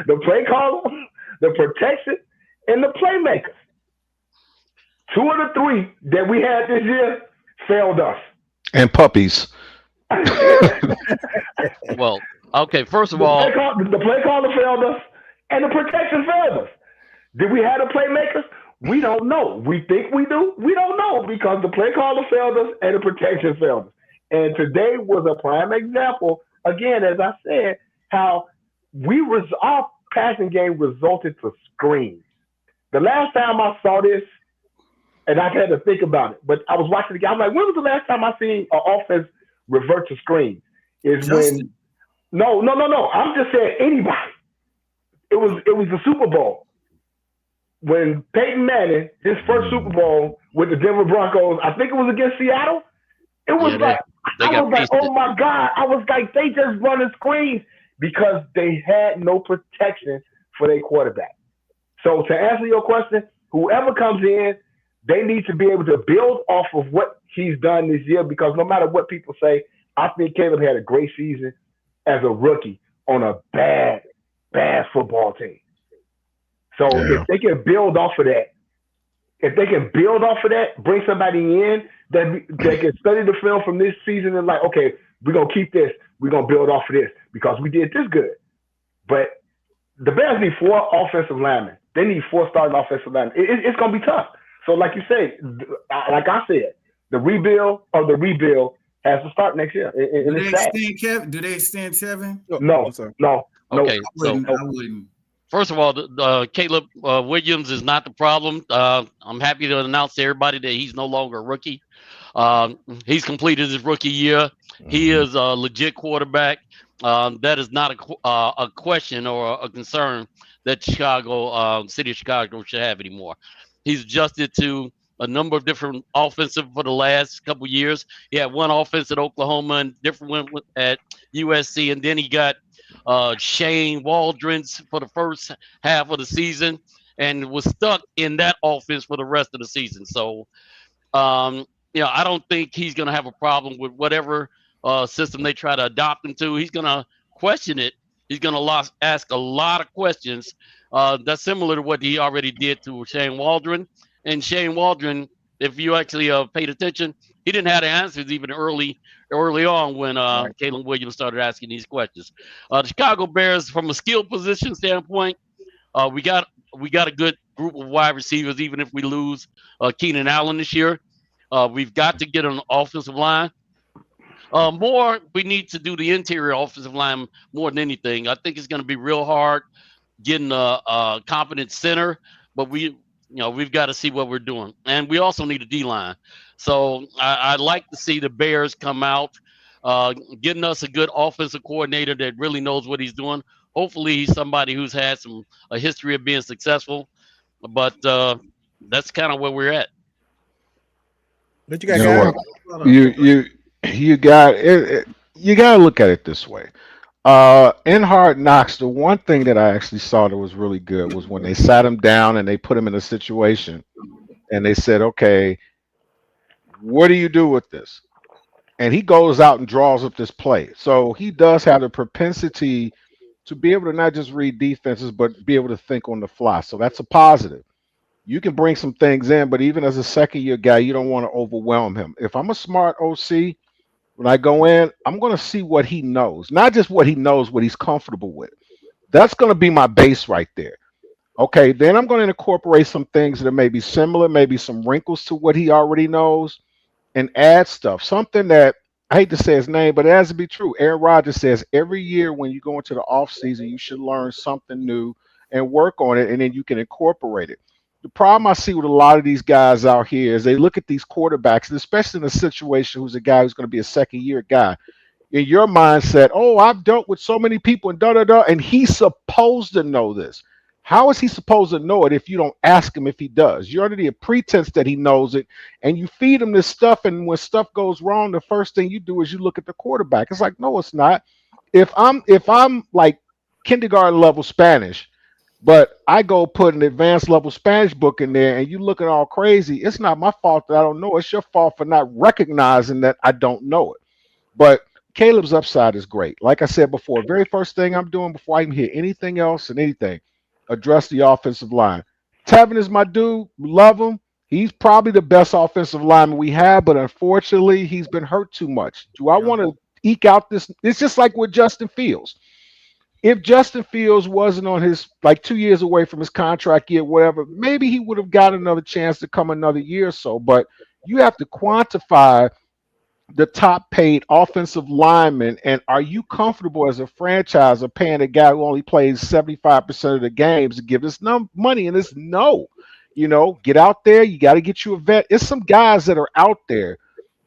the play caller, the protection, and the playmakers. 2 of the 3 that we had this year failed us. And puppies. Well, okay, first of all, the play caller failed us, and the protection failed us. Did we have the playmakers? We don't know. We think we do. We don't know because the play caller failed us and the protection failed us. And today was a prime example, again, as I said, how our passing game resulted to screens. The last time I saw this, and I had to think about it, but I was watching the game. I'm like, when was the last time I seen an offense revert to screens? Justin. No. I'm just saying anybody. It was the Super Bowl. When Peyton Manning, his first Super Bowl with the Denver Broncos, I think it was against Seattle. It was I was like, oh my God. I was like, they just running screens because they had no protection for their quarterback. So to answer your question, whoever comes in, they need to be able to build off of what he's done this year because no matter what people say, I think Caleb had a great season as a rookie on a bad football team. So if they can build off of that, bring somebody in that can study the film from this season and like, okay, we're going to keep this. We're going to build off of this because we did this good. But the Bears need 4 offensive linemen. They need 4 starting offensive linemen. It's going to be tough. So like you say, like I said, the rebuild has to start next year. Do they extend Kevin? Do they extend Kevin? No. Okay, I wouldn't. First of all, Caleb Williams is not the problem. I'm happy to announce to everybody that he's no longer a rookie. He's completed his rookie year. He is a legit quarterback. That is not a question or a concern that City of Chicago should have anymore. He's adjusted to a number of different offensive for the last couple of years. He had one offense at Oklahoma and different one at USC, and then he got Shane Waldron's for the first half of the season and was stuck in that offense for the rest of the season. So, I don't think he's going to have a problem with whatever system they try to adopt him to. He's going to question it. He's going to ask a lot of questions. That's similar to what he already did to Shane Waldron. And Shane Waldron, if you actually paid attention, he didn't have the answers even early on when Caleb Williams started asking these questions. The Chicago Bears, from a skill position standpoint, we got a good group of wide receivers, even if we lose Keenan Allen this year. We've got to get an offensive line. We need to do the interior offensive line more than anything. I think it's going to be real hard getting a competent center, but we've got to see what we're doing. And we also need a D-line. So I'd like to see the Bears come out, getting us a good offensive coordinator that really knows what he's doing. Hopefully he's somebody who's had a history of being successful. But that's kind of where we're at. But you got You know guys. what? You got it. You got to look at it this way. In Hard Knocks, the one thing that I actually saw that was really good was when they sat him down and they put him in a situation and they said, "Okay, what do you do with this?" And he goes out and draws up this play. So he does have the propensity to be able to not just read defenses, but be able to think on the fly. So that's a positive. You can bring some things in, but even as a second year guy, you don't want to overwhelm him. If I'm a smart OC, when I go in, I'm going to see what he knows, not just what he knows, what he's comfortable with. That's going to be my base right there. Okay, then I'm going to incorporate some things that may be similar, maybe some wrinkles to what he already knows, and add stuff. Something that I hate to say his name, but it has to be true. Aaron Rodgers says every year when you go into the off season, you should learn something new and work on it, and then you can incorporate it. The problem I see with a lot of these guys out here is they look at these quarterbacks, and especially in a situation who's a guy who's going to be a second year guy. In your mindset, oh, I've dealt with so many people and da da da, and he's supposed to know this. How is he supposed to know it if you don't ask him if he does? You're under the pretense that he knows it, and you feed him this stuff. And when stuff goes wrong, the first thing you do is you look at the quarterback. It's like, no, it's not. If I'm like kindergarten level Spanish, but I go put an advanced level Spanish book in there, and you looking all crazy, it's not my fault that I don't know. It's your fault for not recognizing that I don't know it. But Caleb's upside is great. Like I said before, very first thing I'm doing before I even hear anything else and anything, address the offensive line. Tevin is my dude. Love him. He's probably the best offensive lineman we have, but unfortunately, he's been hurt too much. Do I want to eke out this? It's just like with Justin Fields. If Justin Fields wasn't on his like 2 years away from his contract year, whatever, maybe he would have got another chance to come another year or so. But you have to quantify the top paid offensive lineman, and are you comfortable as a franchise of paying a guy who only plays 75% of the games to give us money? And it's no. Get out there. You got to get you a vet. It's some guys that are out there.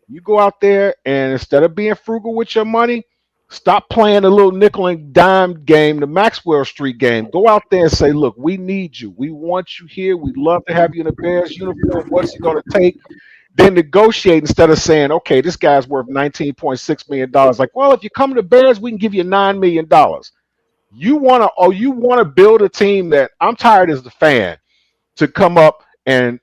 You go out there, and instead of being frugal with your money, stop playing a little nickel and dime game, the Maxwell Street game. Go out there and say, look, we need you. We want you here. We'd love to have you in a Bears uniform. What's it going to take? Then negotiate instead of saying, okay, this guy's worth $19.6 million. Like, well, if you come to the Bears, we can give you $9 million. You want to build a team that I'm tired as the fan to come up and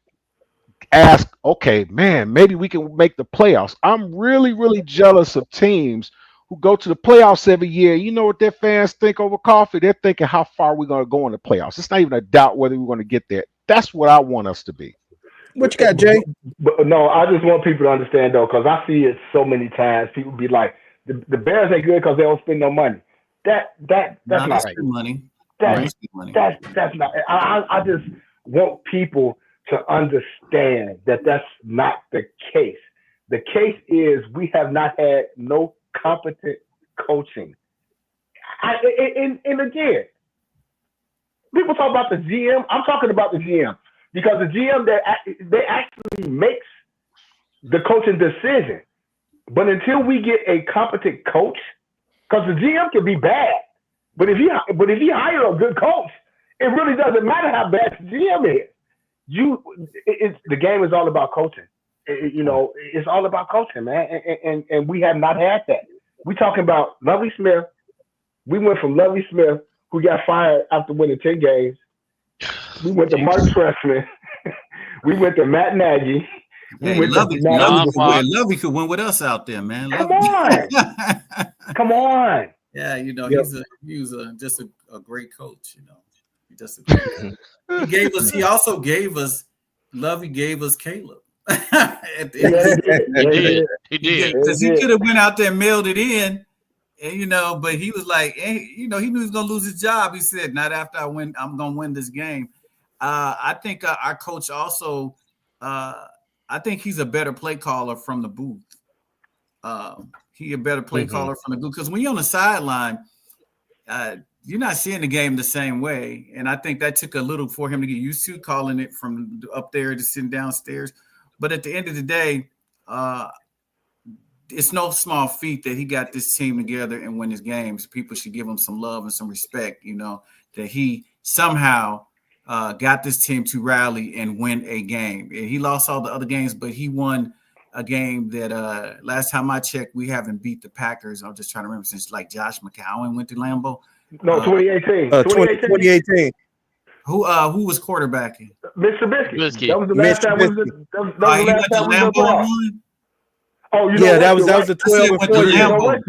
ask, okay, man, maybe we can make the playoffs. I'm really, really jealous of teams who go to the playoffs every year. You know what their fans think over coffee? They're thinking how far we're going to go in the playoffs. It's not even a doubt whether we're going to get there. That's what I want us to be. What you got, Jay? But no, I just want people to understand though, because I see it so many times. People be like, the Bears ain't good because they don't spend no money. That's not right. Money. That's not. I just want people to understand that that's not the case. The case is we have not had no competent coaching. And again, people talk about the GM. I'm talking about the GM. Because the GM they actually makes the coaching decision, but until we get a competent coach, because the GM can be bad, but if he hire a good coach, it really doesn't matter how bad the GM is. The game is all about coaching. It's all about coaching, man, and we have not had that. We talking about Lovie Smith. We went from Lovie Smith, who got fired after winning 10 games. We went to Mark Trestman. We went to Matt Nagy. Lovie could win with us out there, man. Come on. Come on. Yeah, he was just a great coach, He just a great coach. He also gave us Lovie gave us Caleb. He did. Because he could have went out there and mailed it in. And, but he was like, he knew he was going to lose his job. He said, not after I win, I'm going to win this game. I think our coach also, I think he's a better play caller from the booth. He a better play caller from the booth. Because when you're on the sideline, you're not seeing the game the same way. And I think that took a little for him to get used to, calling it from up there to sitting downstairs. But at the end of the day, it's no small feat that he got this team together and win his games. People should give him some love and some respect, that he somehow got this team to rally and win a game. He lost all the other games, but he won a game that last time I checked, we haven't beat the Packers. I'm just trying to remember since like Josh McCown went to Lambeau. No, 2018. 2018. Who was quarterbacking? Mr. Trubisky. Trubisky. That was the last time. That was the He went last to time we Lambeau won. and won? Oh, Yeah, that was the 12 and 4 You year. know what?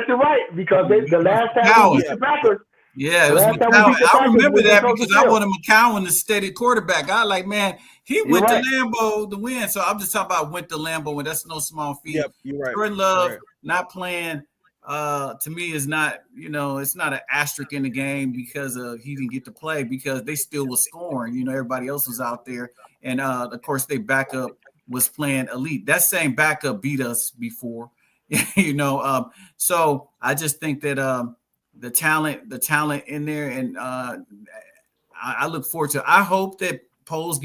You're right because the last time we beat the Packers. Yeah, it was Last time we McCown. beat the I Packers, remember we that went to because I field. wanted McCown the steady quarterback. I like, man, he You're went right. to Lambeau to win. So I'm just talking about went to Lambeau, and that's no small feat. Yep, you're right. Jordan Love Right. not playing to me is not, it's not an asterisk in the game because he didn't get to play because they still was scoring. Everybody else was out there, and of course their backup was playing elite. That same backup beat us before, So I just think that the talent in there, and I look forward to. I hope that Poles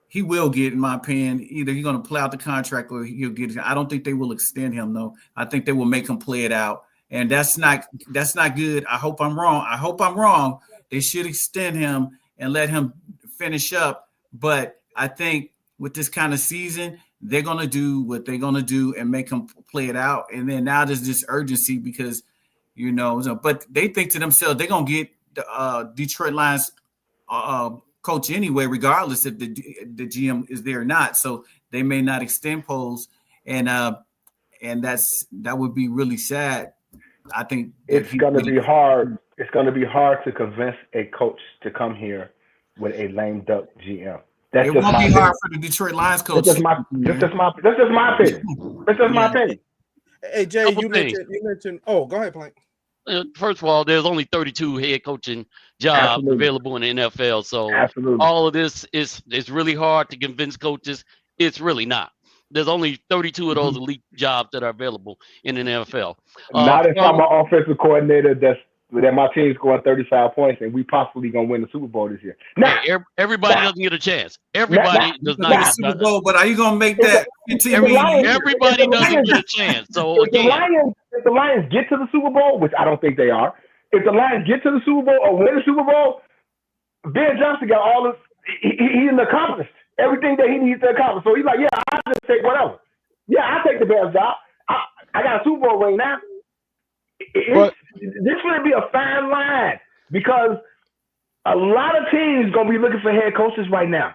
he will get, in my opinion, either he's going to play out the contract or he'll get it. I don't think they will extend him though. I think they will make him play it out, and that's not good. I hope I'm wrong. They should extend him and let him finish up. But I think with this kind of season, they're going to do what they're going to do and make him play it out. And then now there's this urgency because, but they think to themselves, they're going to get the Detroit Lions coach anyway, regardless if the GM is there or not. So they may not extend Poles, and that would be really sad. I think It's going to be hard. It's going to be hard to convince a coach to come here with a lame duck GM. It won't be hard for the Detroit Lions coach. That's just my opinion. That's just my opinion. Hey Jay, you mentioned. Oh, go ahead, Plank. First of all, there's only 32 head coaching jobs available in the NFL. So all of this is really hard to convince coaches. It's really not. There's only 32 of those elite jobs that are available in the NFL. Not if I'm an offensive coordinator that my team's scoring 35 points and we possibly gonna win the Super Bowl this year. Now, everybody doesn't get a chance. Everybody does not get a Super Bowl, but are you gonna make that? Everybody doesn't get a chance. So again, if the Lions get to the Super Bowl, which I don't think they are, if the Lions get to the Super Bowl or win the Super Bowl, Ben Johnson got all this. He accomplished everything that he needs to accomplish. So he's like, yeah, I'll just take whatever. Yeah, I'll take the Bears job. I got a Super Bowl ring now. This would be a fine line because a lot of teams going to be looking for head coaches right now.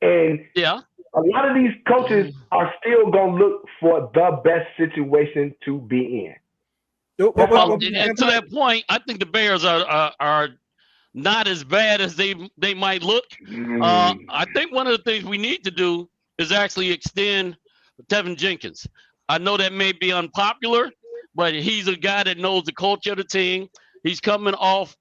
And a lot of these coaches are still going to look for the best situation to be in. And to that point, I think the Bears are not as bad as they might look. I think one of the things we need to do is actually extend Tevin Jenkins. I know that may be unpopular, but he's a guy that knows the culture of the team. He's coming off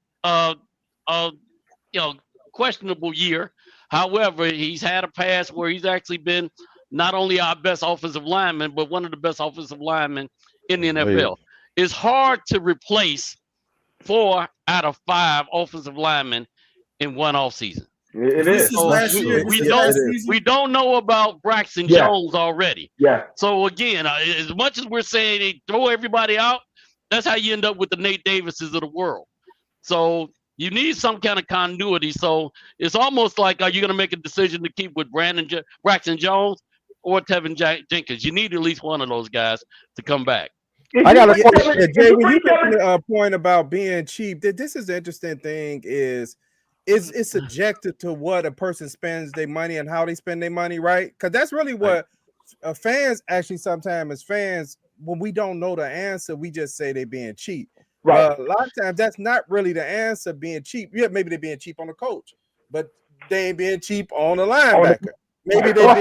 questionable year. However, he's had a past where he's actually been not only our best offensive lineman, but one of the best offensive linemen in the NFL. It's hard to replace 4 out of 5 offensive linemen in one offseason. It is. We don't know about Braxton Jones already. Yeah. So again, as much as we're saying they throw everybody out, that's how you end up with the Nate Davises of the world. So you need some kind of continuity. So it's almost like, are you going to make a decision to keep with Braxton Jones or Tevin Jenkins? You need at least one of those guys to come back. I got a question, Jay. When you mentioned a point about being cheap, this is the interesting thing is it's subjective to what a person spends their money and how they spend their money, right? Because that's really what fans actually sometimes as fans, when we don't know the answer, we just say they're being cheap. Right. A lot of times that's not really the answer, being cheap. Yeah, maybe they're being cheap on the coach, but they ain't being cheap on the linebacker. Maybe they're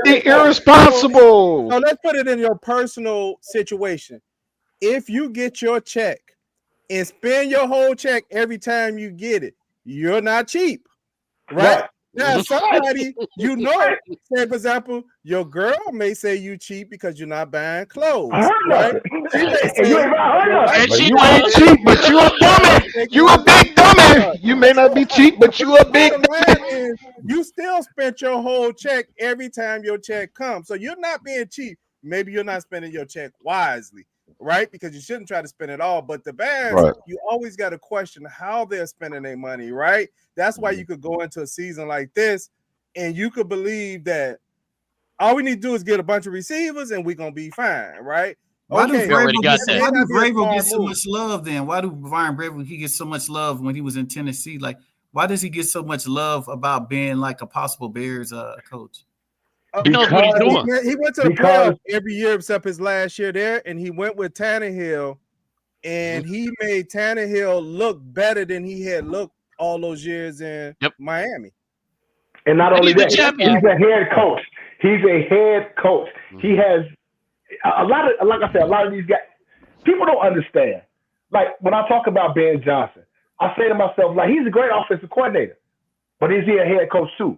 being irresponsible. So let's put it in your personal situation. If you get your check and spend your whole check every time you get it, you're not cheap, right? Now, somebody, say, for example, your girl may say you cheap because you're not buying clothes, right? You ain't cheap, but you a dummy. You a big dummy. You may not be cheap, but you a big dummy. You still spent your whole check every time your check comes. So you're not being cheap. Maybe you're not spending your check wisely, right? Because you shouldn't try to spend it all. But the Bears, Right. you always got to question how they're spending their money, right? That's why you could go into a season like this and you could believe that all we need to do is get a bunch of receivers and we're gonna be fine, right? Why do Okay, We already Vrabel got get that. why do That may not be a Vrabel get smart so move. much love then? Why do Brian Vrabel he get so much love when he was in Tennessee? Like, why does he get so much love about being like a possible Bears coach? He knows what he's doing. He went to the Because- playoff every year except his last year there, and he went with Tannehill, and he made Tannehill look better than he had looked all those years in Miami. And not And only he's the that, champion. he's a head coach. He's a head coach. He has a lot of, like I said, a lot of these guys, people don't understand. Like when I talk about Ben Johnson, I say to myself, like, he's a great offensive coordinator, but is he a head coach too?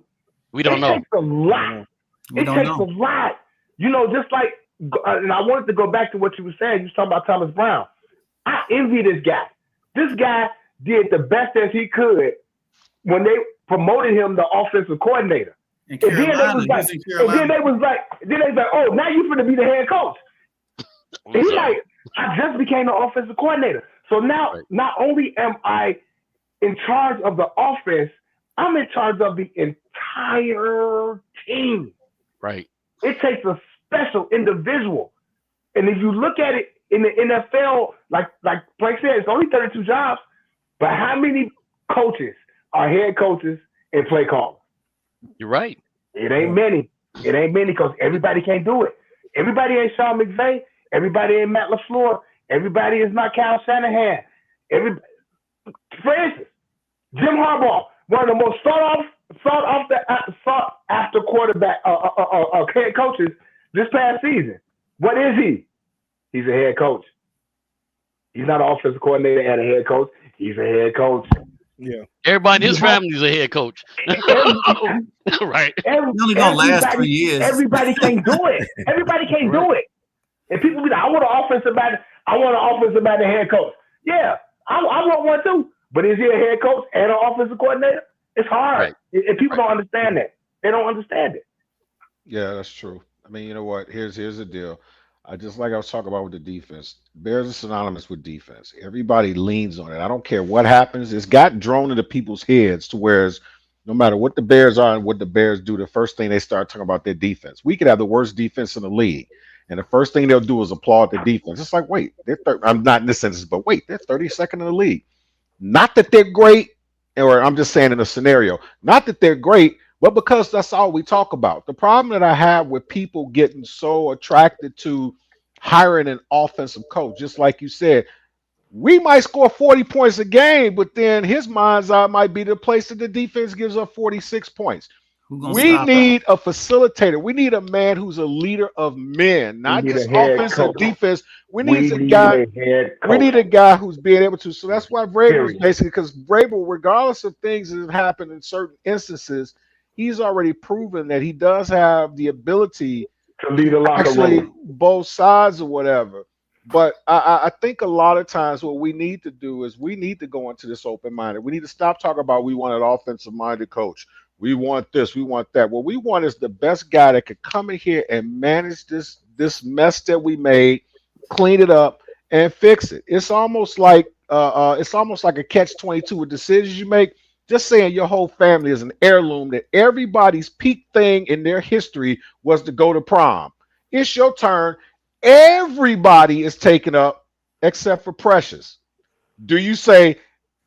We don't know. It takes a lot. We It don't takes know. a lot. You know, just like, and I wanted to go back to what you were saying. You were talking about Thomas Brown. I envy this guy. This guy did the best as he could when they promoted him the offensive coordinator. In And then they Carolina, was he like, was in Carolina. oh, now you're going to be the head coach. And he's like, I just became the offensive coordinator. So now, not only am I in charge of the offense, I'm in charge of the entire team. Right. It takes a special individual. And if you look at it in the NFL, like Blake said, it's only 32 jobs, but how many coaches are head coaches and play callers? You're right. It ain't many. It ain't many because everybody can't do it. Everybody ain't Sean McVay. Everybody ain't Matt LaFleur. Everybody is not Kyle Shanahan. For instance, Jim Harbaugh, one of the most sought after quarterback head coaches this past season. What is he? He's a head coach. He's not an offensive coordinator and a head coach. He's a head coach. Yeah. Everybody in his family is a head coach. Right. He only gonna last 3 years. Everybody can't do it. Everybody can't do it. And people be like, I want an offensive man and head coach. Yeah, I want one too. But is he a head coach and an offensive coordinator? It's hard. Right. And people don't understand that. They don't understand it. Yeah, that's true. I mean, you know what? Here's the deal. I just like I was talking about with the defense. Bears are synonymous with defense. Everybody leans on it. I don't care what happens. It's gotten drone into people's heads to whereas no matter what the Bears are and what the Bears do, the first thing they start talking about their defense. We could have the worst defense in the league, and the first thing they'll do is applaud the defense. It's like, wait, I'm not in this sentence, but wait, they're 32nd in the league. Not that they're great, or I'm just saying in a scenario, not that they're great, but because that's all we talk about. The problem that I have with people getting so attracted to hiring an offensive coach, just like you said, we might score 40 points a game, but then his mind's eye might be the place that the defense gives up 46 points. We need a facilitator. We need a man who's a leader of men, not just offense and defense. We need a guy who's being able to. So that's why Vrabel is basically, because Vrabel, regardless of things that have happened in certain instances, he's already proven that he does have the ability to lead a locker room, both sides or whatever. But I think a lot of times what we need to do is we need to go into this open-minded. We need to stop talking about we want an offensive-minded coach. We want this, we want that. What we want is the best guy that could come in here and manage this mess that we made, clean it up, and fix it. It's almost like a catch-22 with decisions you make. Just saying your whole family is an heirloom that everybody's peak thing in their history was to go to prom. It's your turn. Everybody is taken up except for Precious. Do you say,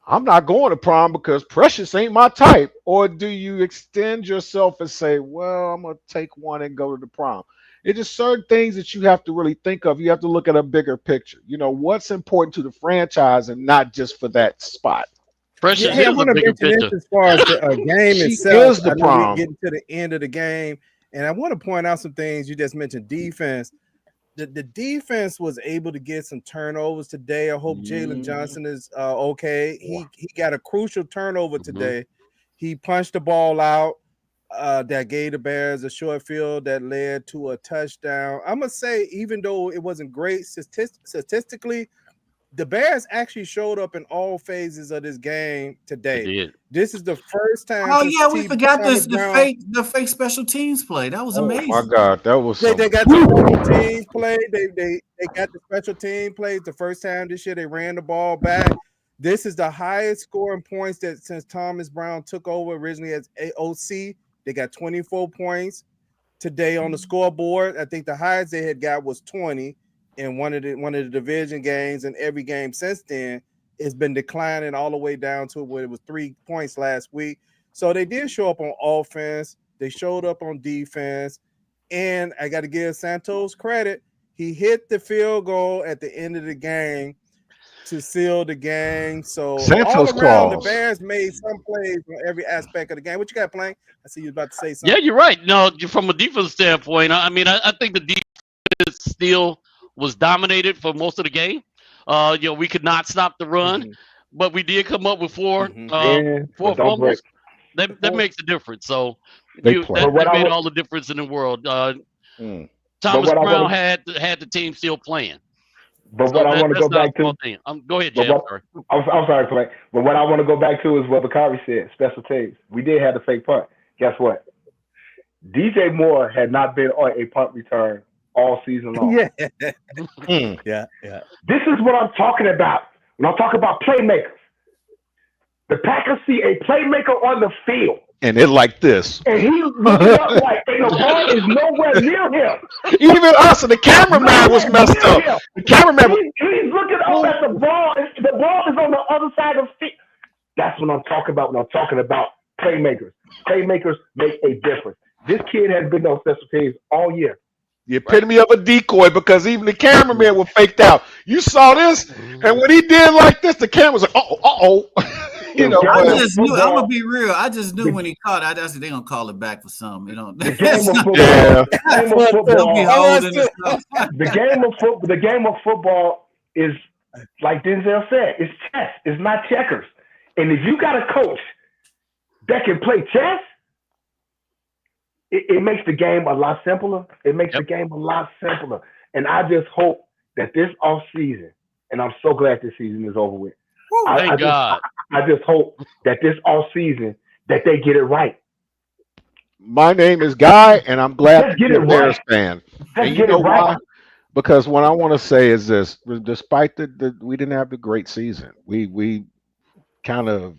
I'm not going to prom because Precious ain't my type? Or do you extend yourself and say, well, I'm going to take one and go to the prom? It's just certain things that you have to really think of. You have to look at a bigger picture. You know, what's important to the franchise and not just for that spot. Precious I want to mention this as far as the game itself. Is the I know prom. we're getting to the end of the game, and I want to point out some things. You just mentioned defense. The defense was able to get some turnovers today. I hope Jalen Johnson is okay. He got a crucial turnover today. He punched the ball out that gave the Bears a short field that led to a touchdown. I'm gonna say, even though it wasn't great statistically, the Bears actually showed up in all phases of this game today. They did. This is the first time. Oh yeah, we forgot the fake special teams play. That was amazing. Oh my God, that was. They got the special teams play. They got the special team plays the first time this year. They ran the ball back. This is the highest scoring points that since Thomas Brown took over originally as OC. They got 24 points today on the scoreboard. I think the highest they had got was 20 in one of the division games, and every game since then it's been declining all the way down to where it was 3 points last week. So they did show up on offense. They showed up on defense, and I got to give Santos credit. He hit the field goal at the end of the game to seal the game. So Santos all around, clause. the Bears made some plays on every aspect of the game. What you got playing? I see you about to say something. Yeah, you're right. No, from a defense standpoint, I mean, I think the defense still was dominated for most of the game. We could not stop the run, but we did come up with four fumbles. That makes a difference. So that made all the difference in the world. Thomas Brown had the team still playing. But what I want to go back to, go ahead, Jay. I'm sorry, Clay. But what I want to go back to is what Bakari said. Special teams. We did have the fake punt. Guess what? DJ Moore had not been on a punt return all season long. Yeah. This is what I'm talking about when I talk about playmakers. The Packers see a playmaker on the field. And it like this. And he's looking up like, and the ball is nowhere near him. Even us and the cameraman was messed up. The cameraman he's looking up at the ball. The ball is on the other side of the field. That's what I'm talking about when I'm talking about playmakers. Playmakers make a difference. This kid has been on special teams all year. The epitome of a decoy, because even the cameraman was faked out. You saw this, and when he did like this, the camera was like, uh-oh. I just knew. I'm gonna be real. I just knew when he caught it. I said they're gonna call it back for something. The game of football is like Denzel said. It's chess. It's not checkers. And if you got a coach that can play chess, it makes the game a lot simpler. It makes the game a lot simpler. And I just hope that this off season, and I'm so glad this season is over with. Thank God. I just hope that this off season that they get it right. My name is Guy, and I'm glad to be a Bears fan. And you know why? Because what I want to say is this: despite the we didn't have the great season, we kind of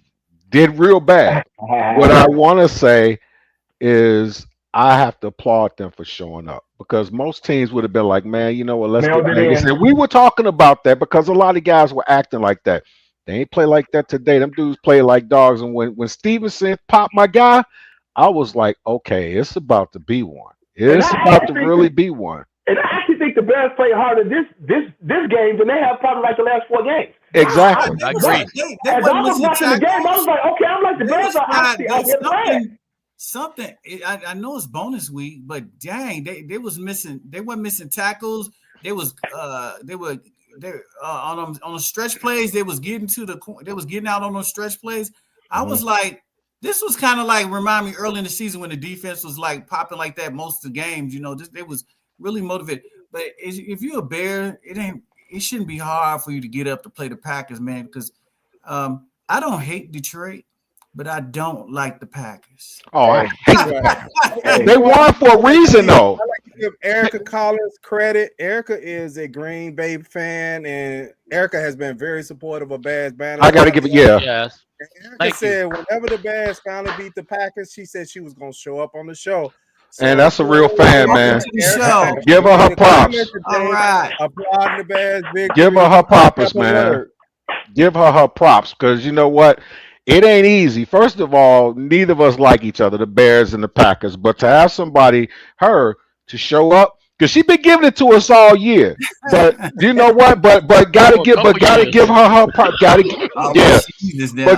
did real bad. What I want to say is I have to applaud them for showing up, because most teams would have been like, man, you know what, let's get Vegas. And we were talking about that because a lot of guys were acting like that. They ain't play like that today. Them dudes play like dogs. And when Stevenson popped my guy, I was like, okay, it's about to be one. It's about to really be one. And I actually think the Bears play harder this game than they have probably like the last 4 games. Exactly. I agree. As I was watching the game, I was like, okay, I'm like the Bears are actually out here playing. Something I know it's bonus week, but dang, they was missing. They weren't missing tackles. They were on the stretch plays. They was getting out on those stretch plays. I was like, this was kind of like remind me early in the season when the defense was like popping like that most of the games. They was really motivated. But if you're a Bear, it shouldn't be hard for you to get up to play the Packers, man. Because I don't hate Detroit, but I don't like the Packers. Oh, I hate that. They won for a reason, though. I like to give Erica Collins credit. Erica is a Green Bay fan, and Erica has been very supportive of Bears banner. I got to give it, Yes. Erica said whenever the Bears finally beat the Packers, she said she was going to show up on the show. So, and that's a real fan, man. Give her her props. All right. Applauding the Bears victory. Give her her props, man. Give her her props, because you know what? It ain't easy. First of all, neither of us like each other, the Bears and the Packers. But to have somebody, her, to show up, because she's been giving it to us all year. But you know what? But gotta give her her props. But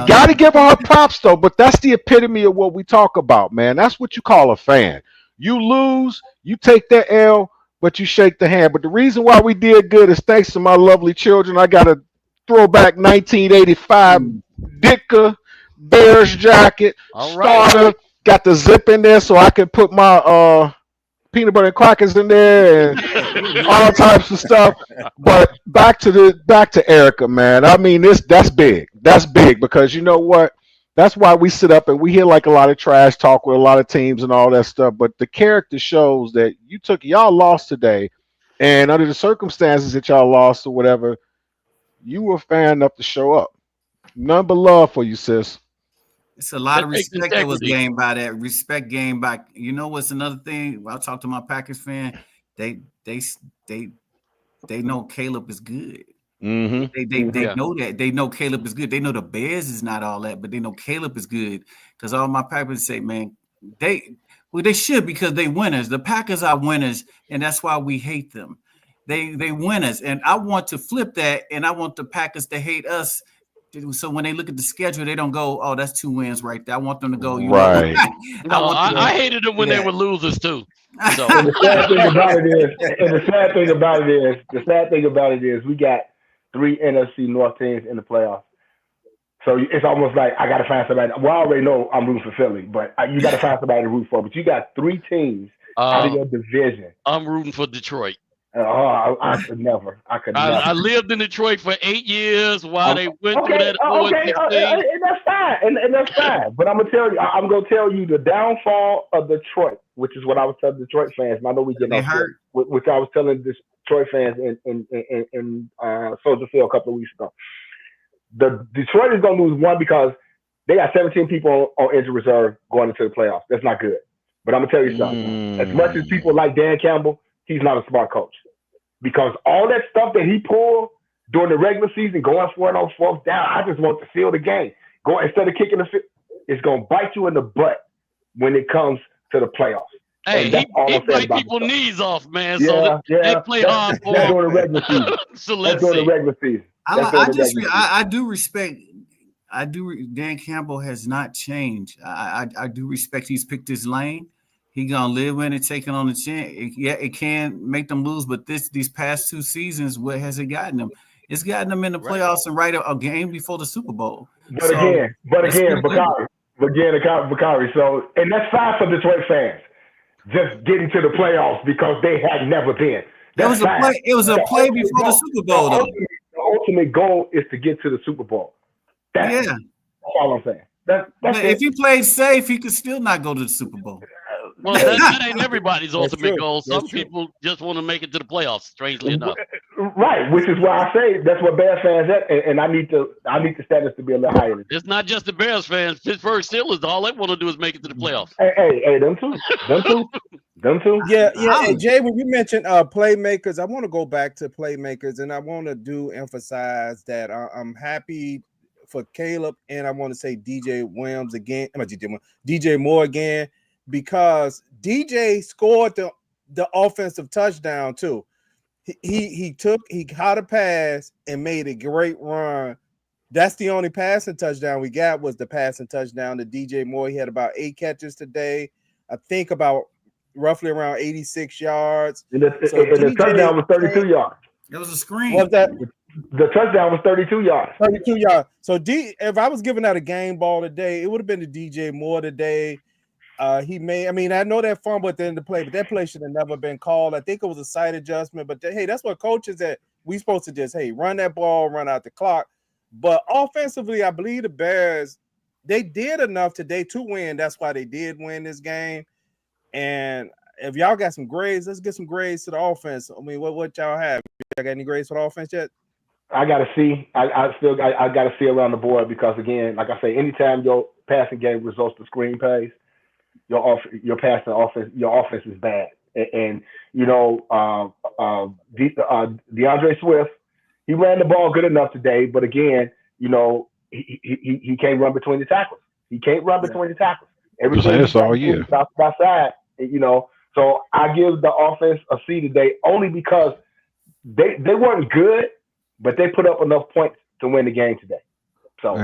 gotta give her her props though. But that's the epitome of what we talk about, man. That's what you call a fan. You lose, you take that L, but you shake the hand. But the reason why we did good is thanks to my lovely children. I got a throwback 1985 Ditka Bears jacket, starter, got the zip in there so I can put my peanut butter and crackers in there and all types of stuff. But back to Erica, man. I mean, that's big. That's big because you know what? That's why we sit up and we hear like a lot of trash talk with a lot of teams and all that stuff. But the character shows that y'all lost today, and under the circumstances that y'all lost or whatever, you were fair enough to show up. None but love for you, sis. It's a lot That of takes respect that was integrity. gained by that. Respect gained by. You know what's another thing? When I talk to my Packers fan, they know Caleb is good. Mm-hmm. They Yeah. know that. They know Caleb is good. They know the Bears is not all that, but they know Caleb is good. Because all my Packers say, man, they should because they winners. The Packers are winners, and that's why we hate them. They winners, and I want to flip that, and I want the Packers to hate us. So when they look at the schedule, they don't go, "Oh, that's 2 wins right there." I want them to go, Right. No, I hated them when they Yeah. were losers too. So And the sad thing about it is, the sad thing about it is, we got 3 NFC North teams in the playoffs. So it's almost like I got to find somebody. Well, I already know I'm rooting for Philly, but you got to find somebody to root for. But you got 3 teams out of your division. I'm rooting for Detroit. I could never. I lived in Detroit for 8 years while they went through that Okay, 0-16. and that's fine, and that's fine. But I'm gonna tell you the downfall of Detroit, which is what I was telling Detroit fans. And I know we get They off hurt. which I was telling Detroit fans in Soldier Field a couple of weeks ago. The Detroit is gonna lose one because they got 17 people on injured reserve going into the playoffs. That's not good. But I'm gonna tell you something. As much as people like Dan Campbell, he's not a smart coach. Because all that stuff that he pulled during the regular season, going for it on 4th down, I just want to feel the game. Go instead of kicking the field, it's gonna bite you in the butt when it comes to the playoffs. Hey, And that's all he I'm saying bite about people's the stuff. knees off, man. Yeah, So they yeah. play hard for That's him. during the regular season. So That's let's during the see. regular season. That's during the regular season. I do respect. Dan Campbell has not changed. I do respect. He's picked his lane. He gonna live in it, taking on the chin. Yeah, it can make them lose, but these past 2 seasons, what has it gotten them? It's gotten them in the playoffs and right a game before the Super Bowl. But again, Bakari. So, and that's fine for Detroit fans. Just getting to the playoffs because they had never been. It was a play. It was a play before the Super Bowl, though. The ultimate goal is to get to the Super Bowl. That's all I'm saying. But if he played safe, he could still not go to the Super Bowl. Well, that ain't everybody's ultimate true. goal. That's Some true. people just want to make it to the playoffs, strangely enough. Right, which is why I say that's what Bears fans at, and I need the status to be a little higher. Than It's not just the Bears fans. Pittsburgh Steelers, all they want to do is make it to the playoffs. Hey, them too. Yeah. Hey, Jay, when you mentioned playmakers, I want to go back to playmakers, and I want to emphasize that I'm happy for Caleb, and I want to say DJ Williams again. DJ Moore again, because DJ scored the offensive touchdown too. He caught a pass and made a great run. That's the only passing touchdown we got, was the passing touchdown to DJ Moore. He had about 8 catches today. I think about roughly around 86 yards. And the touchdown was 32 yards. It was a screen. What's that? The touchdown was 32 yards. 32 yards. So if I was giving out a game ball today, it would have been to DJ Moore today. I know that fumble at the end of the play, but that play should have never been called. I think it was a side adjustment, but hey, that's what coaches that we supposed to just, run that ball, run out the clock. But offensively, I believe the Bears, they did enough today to win. That's why they did win this game. And if y'all got some grades, let's get some grades to the offense. I mean, what y'all have? Y'all got any grades for the offense yet? I got to see. I got to see around the board because, again, like I say, anytime your passing game results to screen plays, your passing offense, your offense is bad. And DeAndre Swift, he ran the ball good enough today, but again, he can't run between the tackles. He can't run between the tackles. Everything That's all year. Outside, So I give the offense a C today only because they weren't good, but they put up enough points to win the game today. So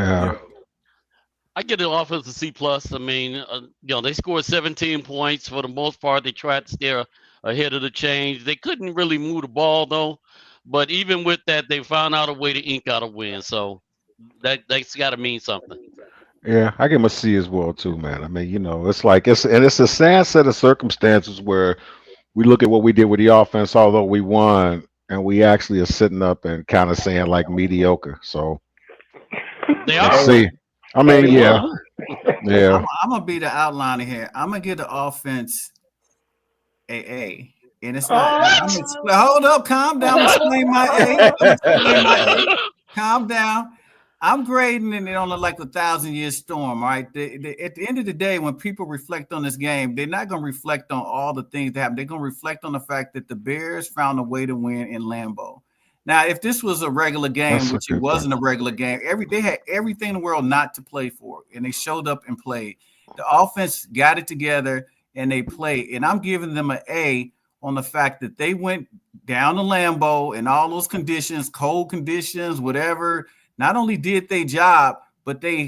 I get the offense a C+. I mean, they scored 17 points for the most part. They tried to stay ahead of the change. They couldn't really move the ball though. But even with that, they found out a way to ink out a win. So that's got to mean something. Yeah, I give him a C as well too, man. I mean, it's like it's a sad set of circumstances where we look at what we did with the offense, although we won, and we actually are sitting up and kind of saying like mediocre. So They let's are. see. I mean, They yeah, were. yeah. I'm gonna be the outliner here. I'm gonna give the offense a, and it's not. Hold up, calm down. I'm gonna explain my A. I'm gonna explain my A. Calm down. I'm grading it on like a 1,000-year storm. Right. At the end of the day, when people reflect on this game, they're not gonna reflect on all the things that happened. They're gonna reflect on the fact that the Bears found a way to win in Lambeau. Now, if this was a regular game, That's a which it good wasn't a regular game, they had everything in the world not to play for, and they showed up and played. The offense got it together and they played. And I'm giving them an A on the fact that they went down to Lambeau in all those conditions, cold conditions, whatever. Not only did they job, but they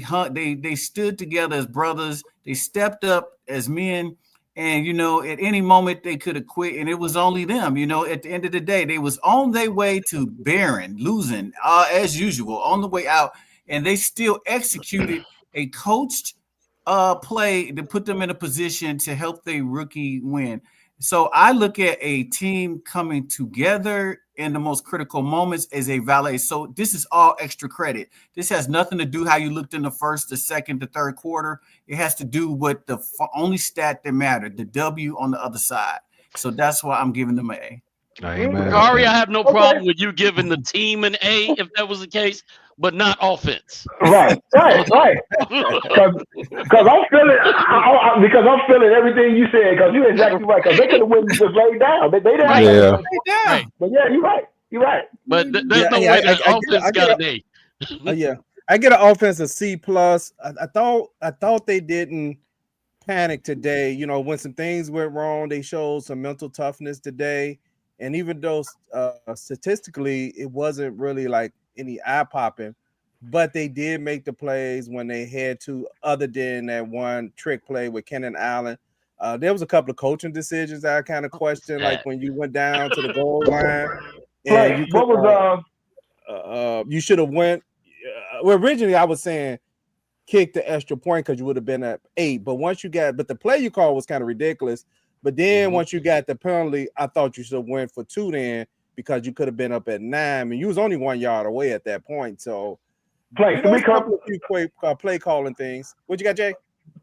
stood together as brothers. They stepped up as men. And, at any moment they could have quit, and it was only them. At the end of the day, they was on their way to Barron, losing as usual, on the way out, and they still executed a coached play to put them in a position to help their rookie win. So I look at a team coming together in the most critical moments as a valet. So this is all extra credit. This has nothing to do how you looked in the first, the second, the third quarter. It has to do with the only stat that mattered, the W on the other side. So that's why I'm giving them an A. Amen. Kari, I have no problem with you giving the team an A if that was the case, but not offense. Right. Because I'm feeling everything you said. Because you're exactly right. Because they could have went and just laid down. They didn't have Yeah. to lay down. Right. But yeah, you're right. You're right. But there's no way that offense got an A. Yeah, I get an offense a C plus. I thought they didn't panic today. When some things went wrong, they showed some mental toughness today. And even though statistically it wasn't really like any eye popping, but they did make the plays when they had to, other than that one trick play with Kenan Allen. There was a couple of coaching decisions that I kind of questioned, like when you went down to the goal line. And you what was you should have went. Well, originally I was saying kick the extra point because you would have been at 8. But the play you called was kind of ridiculous. But then once you got the penalty, I thought you should have went for 2 then, because you could have been up at 9. I mean, you was only 1 yard away at that point. So play calling things. What you got, Jay?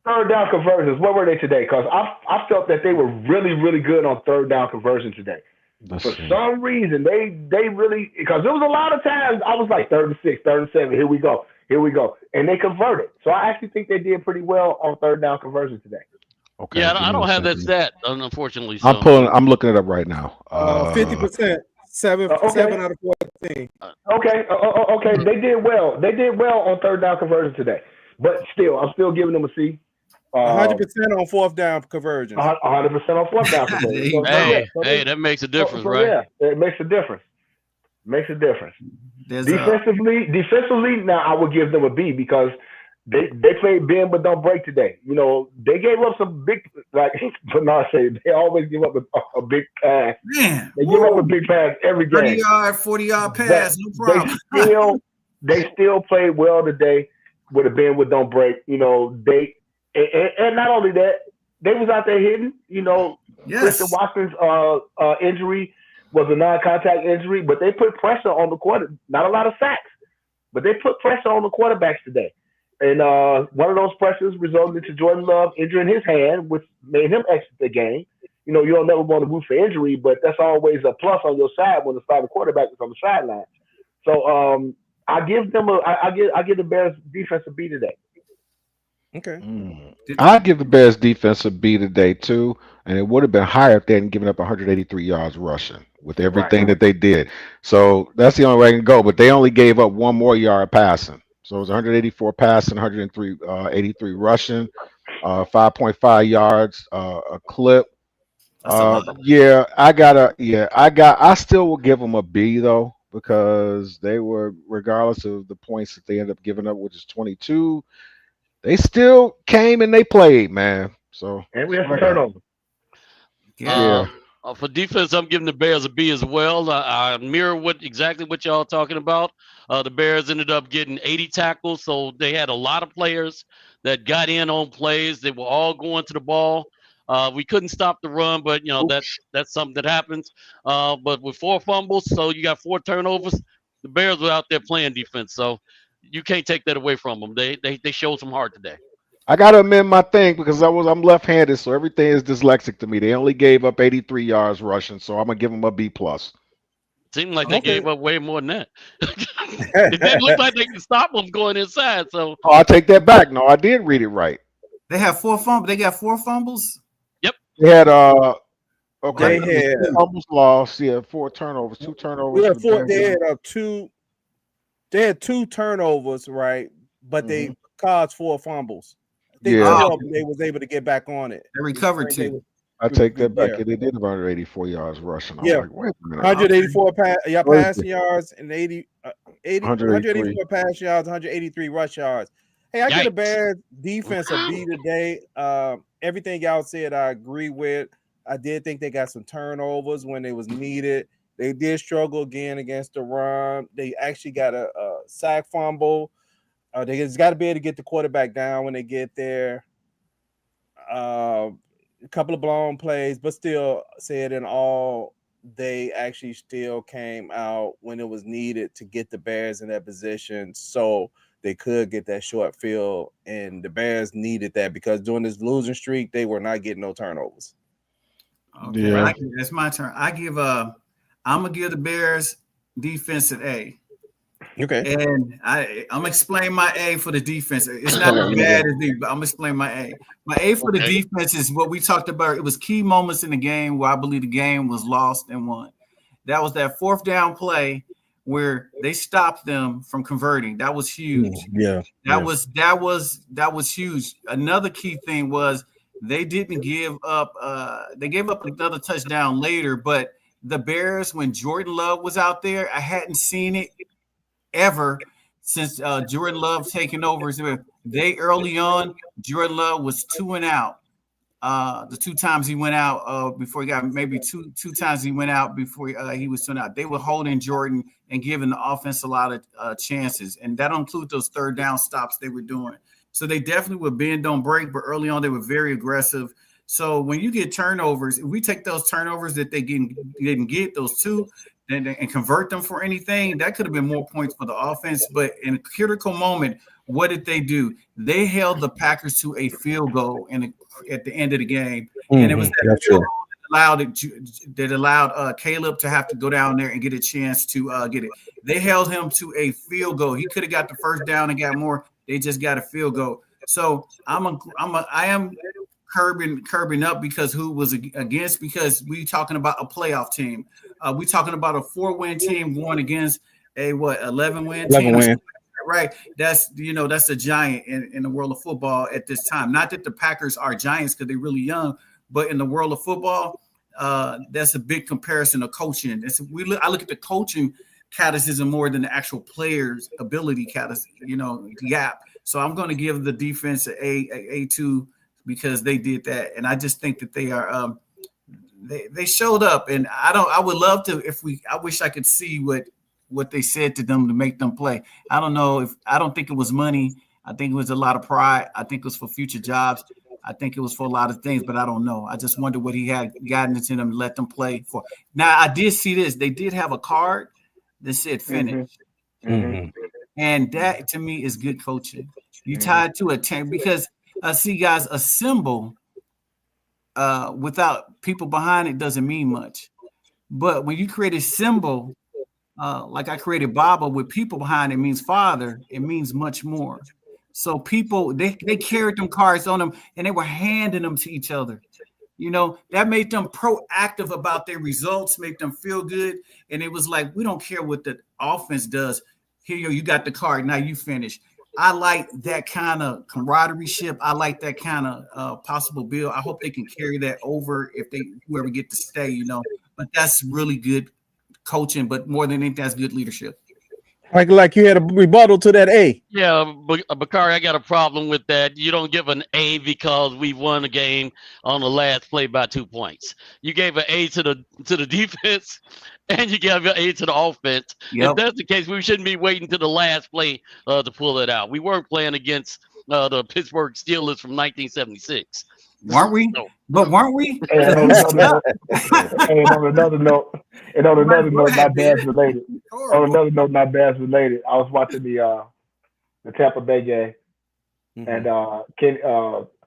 third down conversions? What were they today? Because I felt that they were really, really good on third down conversion today. For some reason, they really, because there was a lot of times I was like 3rd and 6, 3rd and 7. Here we go, and they converted. So I actually think they did pretty well on third down conversion today. Okay. Yeah, I don't have that stat, unfortunately. So. I'm looking it up right now. 50%, 7 out of 14. Okay. They did well. They did well on third down conversion today. But still, I'm still giving them a C. 100% on 4th down conversion. 100% on 4th down conversion. Hey, that makes a difference, right? Yeah, it makes a difference. Defensively, now I would give them a B because they played bend but don't break today. They gave up some big, like Bernard said, they always give up a big pass. Man, they give up a big pass every game. 40-yard pass, no problem. They still played well today with a bend but don't break. And not only that, they was out there hitting. Christian Watson's injury was a non-contact injury, but they put pressure on the quarter. Not a lot of sacks, but they put pressure on the quarterbacks today. And one of those pressures resulted into Jordan Love injuring his hand, which made him exit the game. You don't never want to root for injury, but that's always a plus on your side when the starting quarterback is on the sideline. So I give the Bears defense a B today. Okay. I give the Bears defense a B today too, and it would have been higher if they hadn't given up 183 yards rushing with everything that they did. So that's the only way I can go. But they only gave up 1 more yard passing. So it was 184 passing, 83 rushing, 5.5 yards a clip. I still will give them a B though, because they were, regardless of the points that they ended up giving up, which is 22. They still came and they played, man. So and we have some turnover. For defense, I'm giving the Bears a B as well. I mirror exactly what y'all talking about. The Bears ended up getting 80 tackles, so they had a lot of players that got in on plays. They were all going to the ball. We couldn't stop the run, but that's something that happens. But with 4 fumbles, so you got 4 turnovers. The Bears were out there playing defense, so you can't take that away from them. They showed some heart today. I gotta amend my thing because I'm left-handed, so everything is dyslexic to me. They only gave up 83 yards rushing, so I'm gonna give them a B plus. Seemed like they gave up way more than that. Okay. It didn't look like they could stop them going inside. So Oh, I take that back. No, I did read it right. They have 4 fumbles. They got 4 fumbles. They had They okay, had 2 fumbles lost. Yeah, 4 turnovers, 2 turnovers. yeah, for 4. Denver. They had 2 turnovers, right? But they caused 4 fumbles. I think Yeah. 2 of them they was able to get back on it. They recovered 2. I take that back. Yeah. Yeah, they did about 84 yards rushing. I'm Yeah. like, wait a minute. 184 Crazy. passing yards and 184 183. passing yards, 183 rush yards. Hey, I get the Yikes. Bears defense a B today. Everything y'all said, I agree with. I did think they got some turnovers when it was needed. They did struggle again against the run. They actually got a sack fumble. They just got to be able to get the quarterback down when they get there. A couple of blown plays, but still said in all, they actually still came out when it was needed to get the Bears in that position so they could get that short field. And the Bears needed that because during this losing streak, they were not getting no turnovers. Okay, Yeah. that's my turn. I'm gonna give the Bears defense an A. Okay. And I'm gonna explain my A for the defense. It's not as bad as B, but I'm gonna explain my A. My A for the defense is what we talked about. It was key moments in the game where I believe the game was lost and won. That was that 4th down play where they stopped them from converting. That was huge. Yeah. That was huge. Another key thing was they didn't give up. They gave up another touchdown later, but the Bears, when Jordan Love was out there, I hadn't seen it ever since Jordan Love taking over. They early on, Jordan Love was 2 and out. The 2 times he went out before he got maybe two times he went out before he was 2 out. They were holding Jordan and giving the offense a lot of chances, and that includes those 3rd down stops they were doing. So they definitely would bend, don't break, but early on they were very aggressive. So when you get turnovers, if we take those turnovers that they didn't get, those 2, and convert them for anything, that could have been more points for the offense. But in a critical moment, what did they do? They held the Packers to a field goal at the end of the game, and it was that field goal that allowed Caleb to have to go down there and get a chance to get it. They held him to a field goal. He could have got the 1st down and got more. They just got a field goal. So I am curbing up because who was against, because we talking about a playoff team. We talking about a 4-win team going against a 11-win team. Right. That's a giant in the world of football at this time. Not that the Packers are giants because they're really young, but in the world of football, that's a big comparison of coaching. I look at the coaching catechism more than the actual players' ability gap. So I'm going to give the defense an A2 because they did that, and I just think that they are they showed up, and I would love to I wish I could see what they said to them to make them play. I don't think it was money. I think it was a lot of pride. I think it was for future jobs. I think it was for a lot of things, but I don't know. I just wonder what he had gotten into them to let them play for. Now I did see this. They did have a card that said finish. Mm-hmm. And that to me is good coaching. You tied to a 10 because see, guys, a symbol without people behind it doesn't mean much. But when you create a symbol, like I created Baba with people behind it means father, it means much more. So people, they carried them cards on them and they were handing them to each other. That made them proactive about their results, made them feel good. And it was like, we don't care what the offense does. Here you got the card, now you finish. I like that kind of camaraderie ship. I like that kind of possible build. I hope they can carry that over if whoever get to stay, But that's really good coaching, but more than anything, that's good leadership. Like you had a rebuttal to that A. Yeah, Bakari, I got a problem with that. You don't give an A because we won a game on the last play by 2 points. You gave an A to the defense, and you gave an A to the offense. Yep. If that's the case, we shouldn't be waiting to the last play to pull it out. We weren't playing against the Pittsburgh Steelers from 1976. Weren't we? No. But weren't we? And on another note, not Bears related. On another note, not Bears related. I was watching the Tampa Bay game, and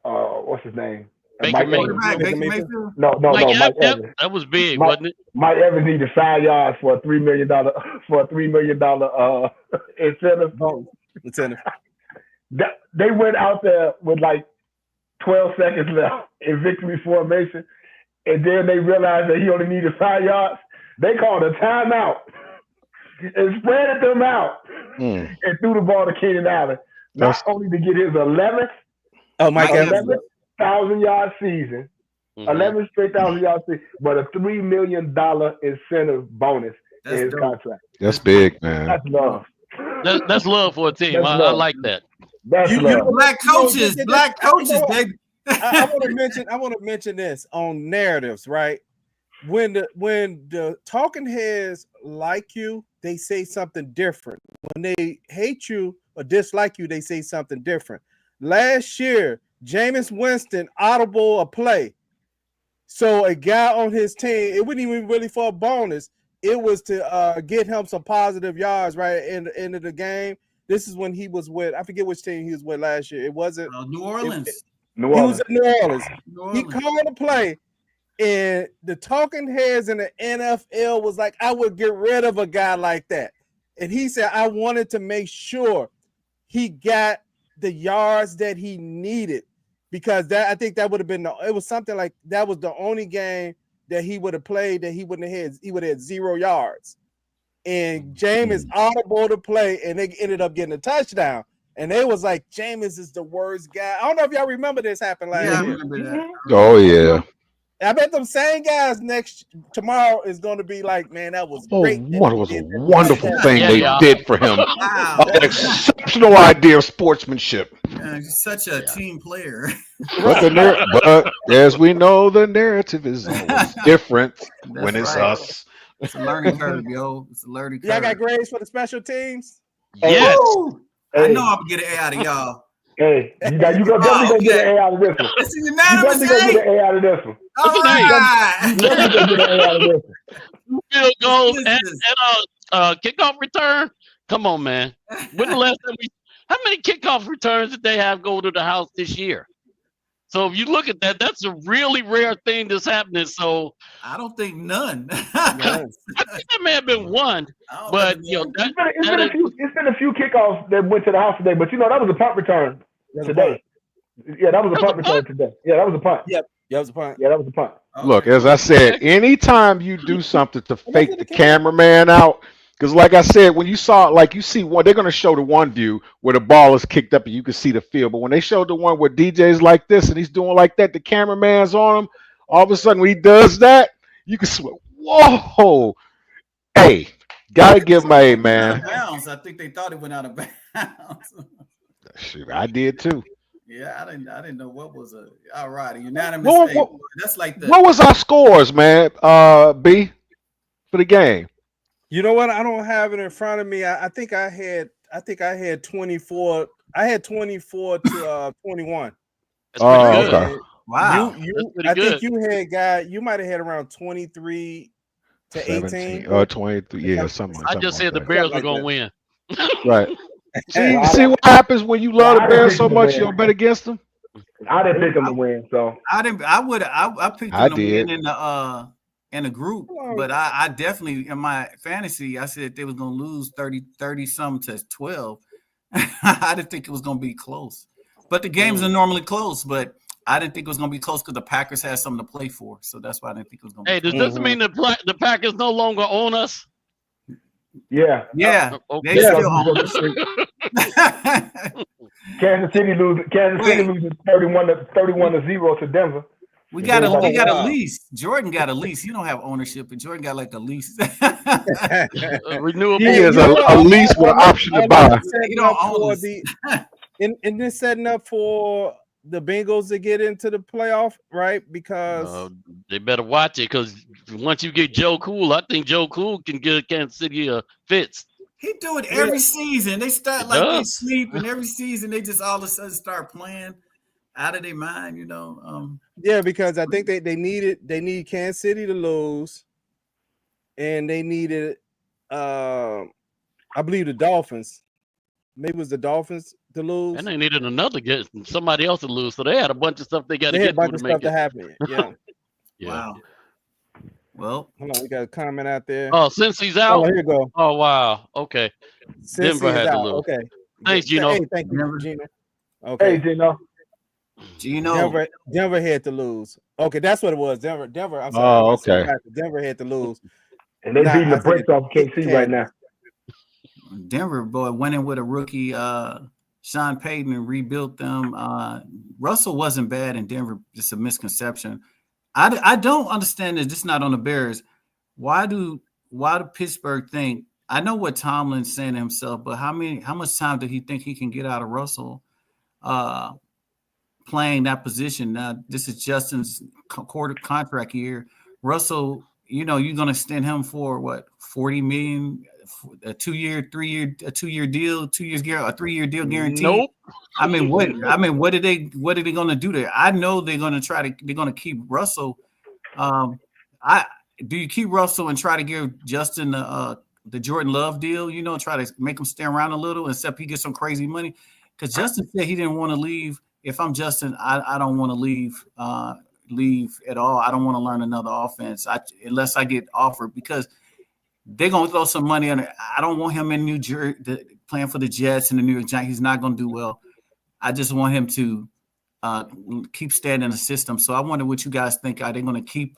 what's his name? Baker Mike Mayfield. Evans. Baker Mayfield. No, Mike Mike Evans, Evans. that was big, Mike- wasn't it? Mike Evans needed 5 yards for a $3 million incentive. Lieutenant. They went out there with like 12 seconds left in victory formation, and then they realized that he only needed 5 yards. They called a timeout and spread them out and threw the ball to Keenan Allen, not only to get his 11th Mike Evans. 11,000-yard season, 11 straight 1,000-yard season, but a $3 million incentive bonus in his contract. That's big, man. That's love. That's love for a team. That's I love. like that. That's You- love. Black coaches, baby. I want to mention this on narratives, right? When the talking heads like you, they say something different. When they hate you or dislike you, they say something different. Last year, Jameis Winston audible a play. So a guy on his team, it wasn't even really for a bonus. It was to get him some positive yards right in the end of the game. This is when he was with, I forget which team he was with last year. It wasn't New Orleans. New He Orleans. was in New Orleans. New He Orleans. called a play, and the talking heads in the NFL was like, I would get rid of a guy like that. And he said, I wanted to make sure he got the yards that he needed, because that, I think that would have been it was something like that was the only game that he would have played that he wouldn't have had, he would have had 0 yards. And Jameis audible to play, and they ended up getting a touchdown. And they was like, Jameis is the worst guy. I don't know if y'all remember this happened last Yeah, I year. remember that. Oh yeah. I bet them same guys tomorrow is going to be like, man, that was great. What was a wonderful thing Yeah, they yeah. did for him. Wow. An exceptional idea of sportsmanship. Yeah, he's such a team player. But as we know, the narrative is always different when it's right. us. It's a learning curve, yo. It's a learning curve. Y'all got grades for the special teams? Yes. Woo! I know I'm gonna get an A out of y'all. Hey, you definitely gonna get an A out of this one. It's a You unanimous definitely gonna get A. an A out of this one. All What's his right. You definitely gonna get an A out of this one. Field goals This and is- kickoff return. Come on, man. When the last time how many kickoff returns did they have go to the house this year? So if you look at that, that's a really rare thing that's happening. So I don't think none. I think there may have been one, I don't but think you know none. It's been a few kickoffs that went to the house today, but you know that was a punt return today. Yeah, that was a punt return today. Yeah, that was a punt. Yep. Yeah, it was a punt. Yeah, that was a punt. Look, as I said, anytime you do something to fake the cameraman out, because like I said, when you saw, like you see one, they're going to show the one view where the ball is kicked up and you can see the field. But when they showed the one where DJ's like this and he's doing like that, the cameraman's on him. All of a sudden, when he does that, you can swear, whoa, hey, gotta give my A, man. Bounds. I think they thought it went out of bounds. Shoot, I did too. Yeah, I didn't know what was a all right. A unanimous What- A. That's like the What was our scores, man? B for the game. You know what? I don't have it in front of me. I think I had 24. I had 24 to 21. that's pretty good. Okay. wow. I pretty think you had you might have had around 23 to 18. 23, yeah, something. I just something said the like Bears Something were like gonna win. that. Right. Hey, See what happens when you love the Bears so much, you don't bet against them. I didn't pick them to win, so I didn't. I picked I them to win did. in the group, but I definitely in my fantasy I said they was gonna lose 30 something to 12. I didn't think it was gonna be close, but the games are normally close. But I didn't think it was gonna be close because the Packers had something to play for, so that's why I didn't think it was gonna. Hey, does this mean the Packers no longer own us? yeah. Yeah, Okay. they Yeah. still own us. Kansas City loses 31-0 to Denver. We got Wow. a lease. Jordan got a lease. You don't have ownership, but Jordan got like a lease. Renewable. He is a lease with an option to buy. You don't own us. And this setting up for the Bengals to get into the playoff, right? Because They better watch it because once you get Joe Cool, I think Joe Cool can get Kansas City fits. He do it every season. They start He like they does. sleep, and every season they just all of a sudden start playing. out of their mind, you know. Yeah, because I think they need Kansas City to lose, and they needed I believe the Dolphins. Maybe it was the Dolphins to lose. And they needed somebody else to lose. So they had a bunch of stuff they got to They had get a bunch through of to make stuff to it. happen. Yeah. Yeah. Wow. Well, Hold on, we got a comment out there. Oh, since he's out. Oh, here you go. Oh, wow. Okay. Since Denver had to out. lose. Okay. Thanks, Gino. Hey, thank you, Denver. Gino. Okay. Hey, Gino. Denver had to lose. Okay, that's what it was. Denver. I'm sorry. Oh, okay. Denver had to lose. And they beating the brakes off KC right now. Denver, boy, went in with a rookie, Sean Payton, and rebuilt them. Russell wasn't bad in Denver, just a misconception. I don't understand this. This is not on the Bears. Why do Pittsburgh think? I know what Tomlin's saying to himself, but how much time do he think he can get out of Russell playing that position? Now, this is Justin's quarter contract year. Russell, you know, you're going to extend him for what, $40 million, a 2-year, 3-year deal, 2 years, a 3-year deal guaranteed. Nope. I mean, what are they going to do there? I know they're going to keep Russell. Do you keep Russell and try to give Justin the Jordan Love deal? You know, try to make him stay around a little, except he gets some crazy money. Because Justin said he didn't want to leave. If I'm Justin, I don't want to leave at all. I don't want to learn another offense unless I get offered, because they're going to throw some money on it. I don't want him in New Jersey playing for the Jets and the New York Giants. He's not going to do well. I just want him to keep staying in the system. So I wonder what you guys think. Are they going to keep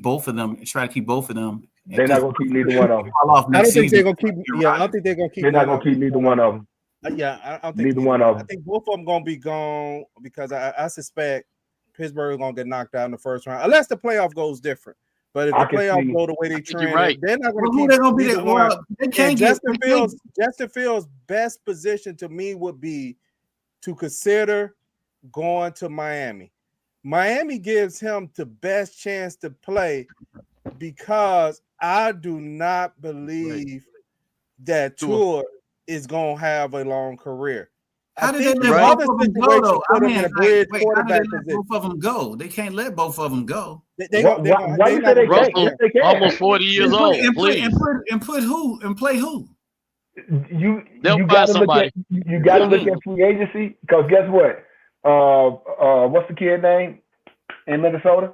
both of them and try to keep both of them? They're not going to keep neither one of them. I don't think they're going to keep. Yeah, I don't think they're going to keep. They're not going to keep neither one of them. Yeah, I don't think neither one of them. I think both of them going to be gone, because I suspect Pittsburgh is going to get knocked out in the first round, unless the playoff goes different. But if the playoffs go the way they train, they're not going to keep. They can't get Justin Fields' best position to me would be to consider going to Miami. Miami gives him the best chance to play, because I do not believe that Tua is going to have a long career. How did they let both of them go, though? I mean, how did they let both of them go? They can't let both of them go. Almost 40 years old. And play who? You got to look at free agency, because guess what? What's the kid name in Minnesota?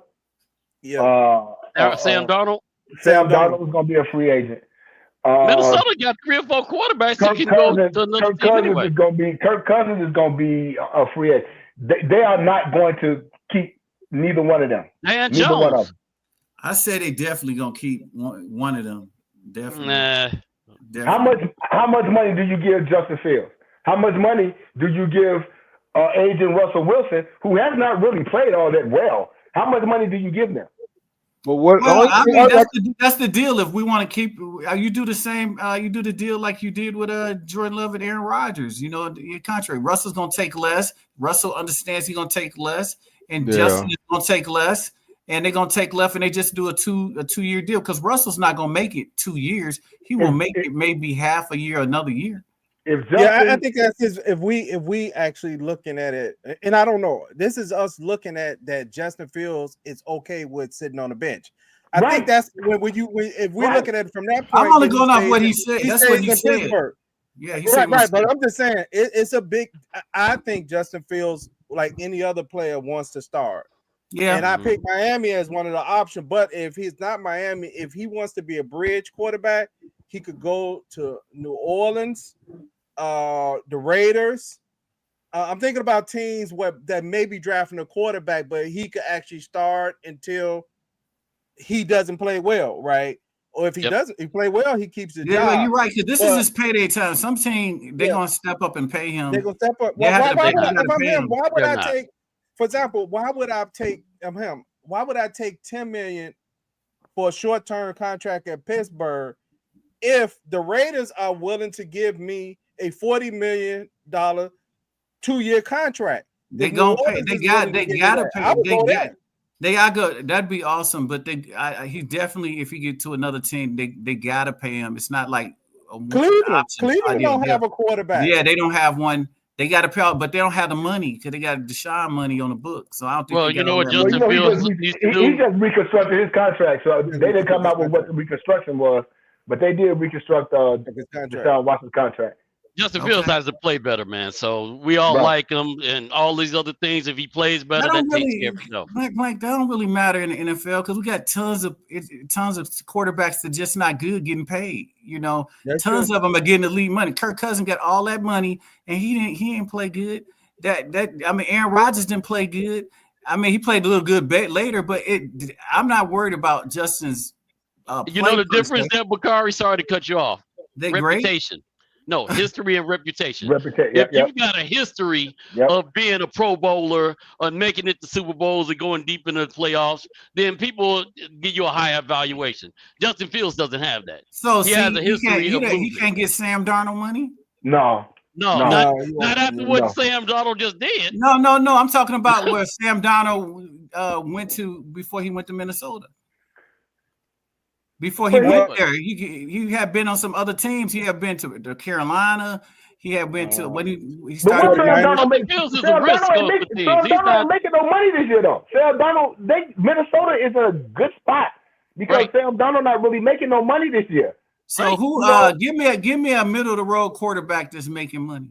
Yeah. Sam Darnold. Sam Darnold was going to be a free agent. Minnesota got 3 or 4 quarterbacks that can go to another team anyway. Kirk Cousins is going to be a free agent. They are not going to keep neither one of them. And neither Jones. One of them. I said they definitely going to keep one of them. Definitely. Definitely. How much money do you give Justin Fields? How much money do you give agent Russell Wilson, who has not really played all that well? How much money do you give them? That's the deal. If we want to keep, you do the same. You do the deal like you did with Jordan Love and Aaron Rodgers. You know, your contract. Russell's going to take less. Russell understands he's going to take less, and Justin is going to take less, and they're going to take less, and they just do a 2-year deal, because Russell's not going to make it 2 years. He will make it maybe half a year, another year. I think that's if we actually looking at it, and I don't know, this is us looking at that Justin Fields is okay with sitting on the bench. I think that's if we're looking at it from that point. I'm only going off what he said. That's what he said. Pittsburgh. Yeah, he said right. But I'm just saying it's a big. I think Justin Fields, like any other player, wants to start. Yeah, and I pick Miami as one of the options. But if he's not Miami, if he wants to be a bridge quarterback, he could go to New Orleans. The Raiders. I'm thinking about teams that may be drafting a quarterback, but he could actually start until he doesn't play well, right? Or if he doesn't, he play well, he keeps his job. Yeah, you're right. Because this is his payday time. Some team they're gonna step up and pay him. They're gonna step up. Why would I take, for example, why would I take him? Why would I take $10 million for a short-term contract at Pittsburgh if the Raiders are willing to give me a $40 million 2-year contract? They gonna pay. They gotta pay. They gotta go. That'd be awesome. But he definitely, if he get to another team, they gotta pay him. It's not like Cleveland don't have a quarterback. Yeah, they don't have one. They got to pay out, but they don't have the money because they got Deshaun money on the book. So I don't think. Well, they got you know what all that Justin money. Fields needs to do? He just reconstructed his contract, so they didn't come out with what the reconstruction was, but they did reconstruct Deshaun Watson's contract. Justin Fields has to play better, man. So we all like him and all these other things. If he plays better, that takes care of itself. Mike, that don't really matter in the NFL because we got tons of quarterbacks that are just not good getting paid. You know, tons of them are getting elite money. Kirk Cousins got all that money and he didn't play good. Aaron Rodgers didn't play good. I mean, he played a little good later, but I'm not worried about Justin's. You know the difference there, Bakari. Sorry to cut you off. Reputation. Great? No, history and reputation. If you've got a history of being a Pro Bowler or making it to Super Bowls and going deep into the playoffs, then people give you a higher evaluation. Justin Fields doesn't have that. So he has a history of losing. He can't get Sam Darnold money? No, not after what Sam Darnold just did. No. I'm talking about where Sam Darnold went to before he went to Minnesota. Before he went there, he had been on some other teams. He had been to Carolina. He had been to when he started. Sam Darnold making no money this year, though. Sam Darnold, Minnesota is a good spot because Sam Darnold not really making no money this year. So give me a middle of the road quarterback that's making money.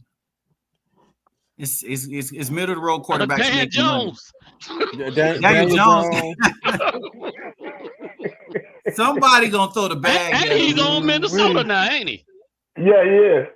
It's middle of the road quarterback. Dan Jones. Daniel Jones. Somebody gonna throw the bag. And he's on Minnesota now, ain't he? Yeah.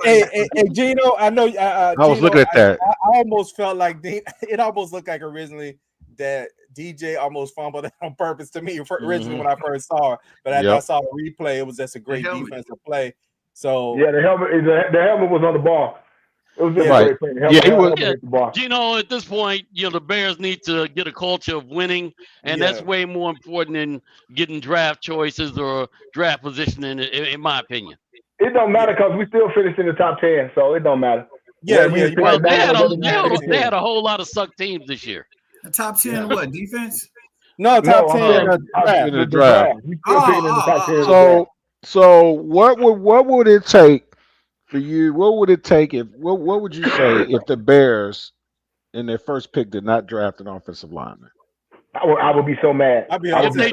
Hey, Gino, I know. I was looking at that. I almost felt like it almost looked like originally that DJ almost fumbled on purpose to me originally when I first saw it. But after I saw the replay, it was just a great defensive play. So the helmet was on the ball. It was just a great play. Gino, at this point, the Bears need to get a culture of winning, and that's way more important than getting draft choices or draft positioning, in my opinion. It don't matter because we still finished in the top 10, so it don't matter. Well, they had a whole lot of suck teams this year. The top 10 what? Defense? No, top 10 in the draft. So what would it take for you? What would it take what would you say if the Bears in their first pick did not draft an offensive lineman? I would be so mad. If they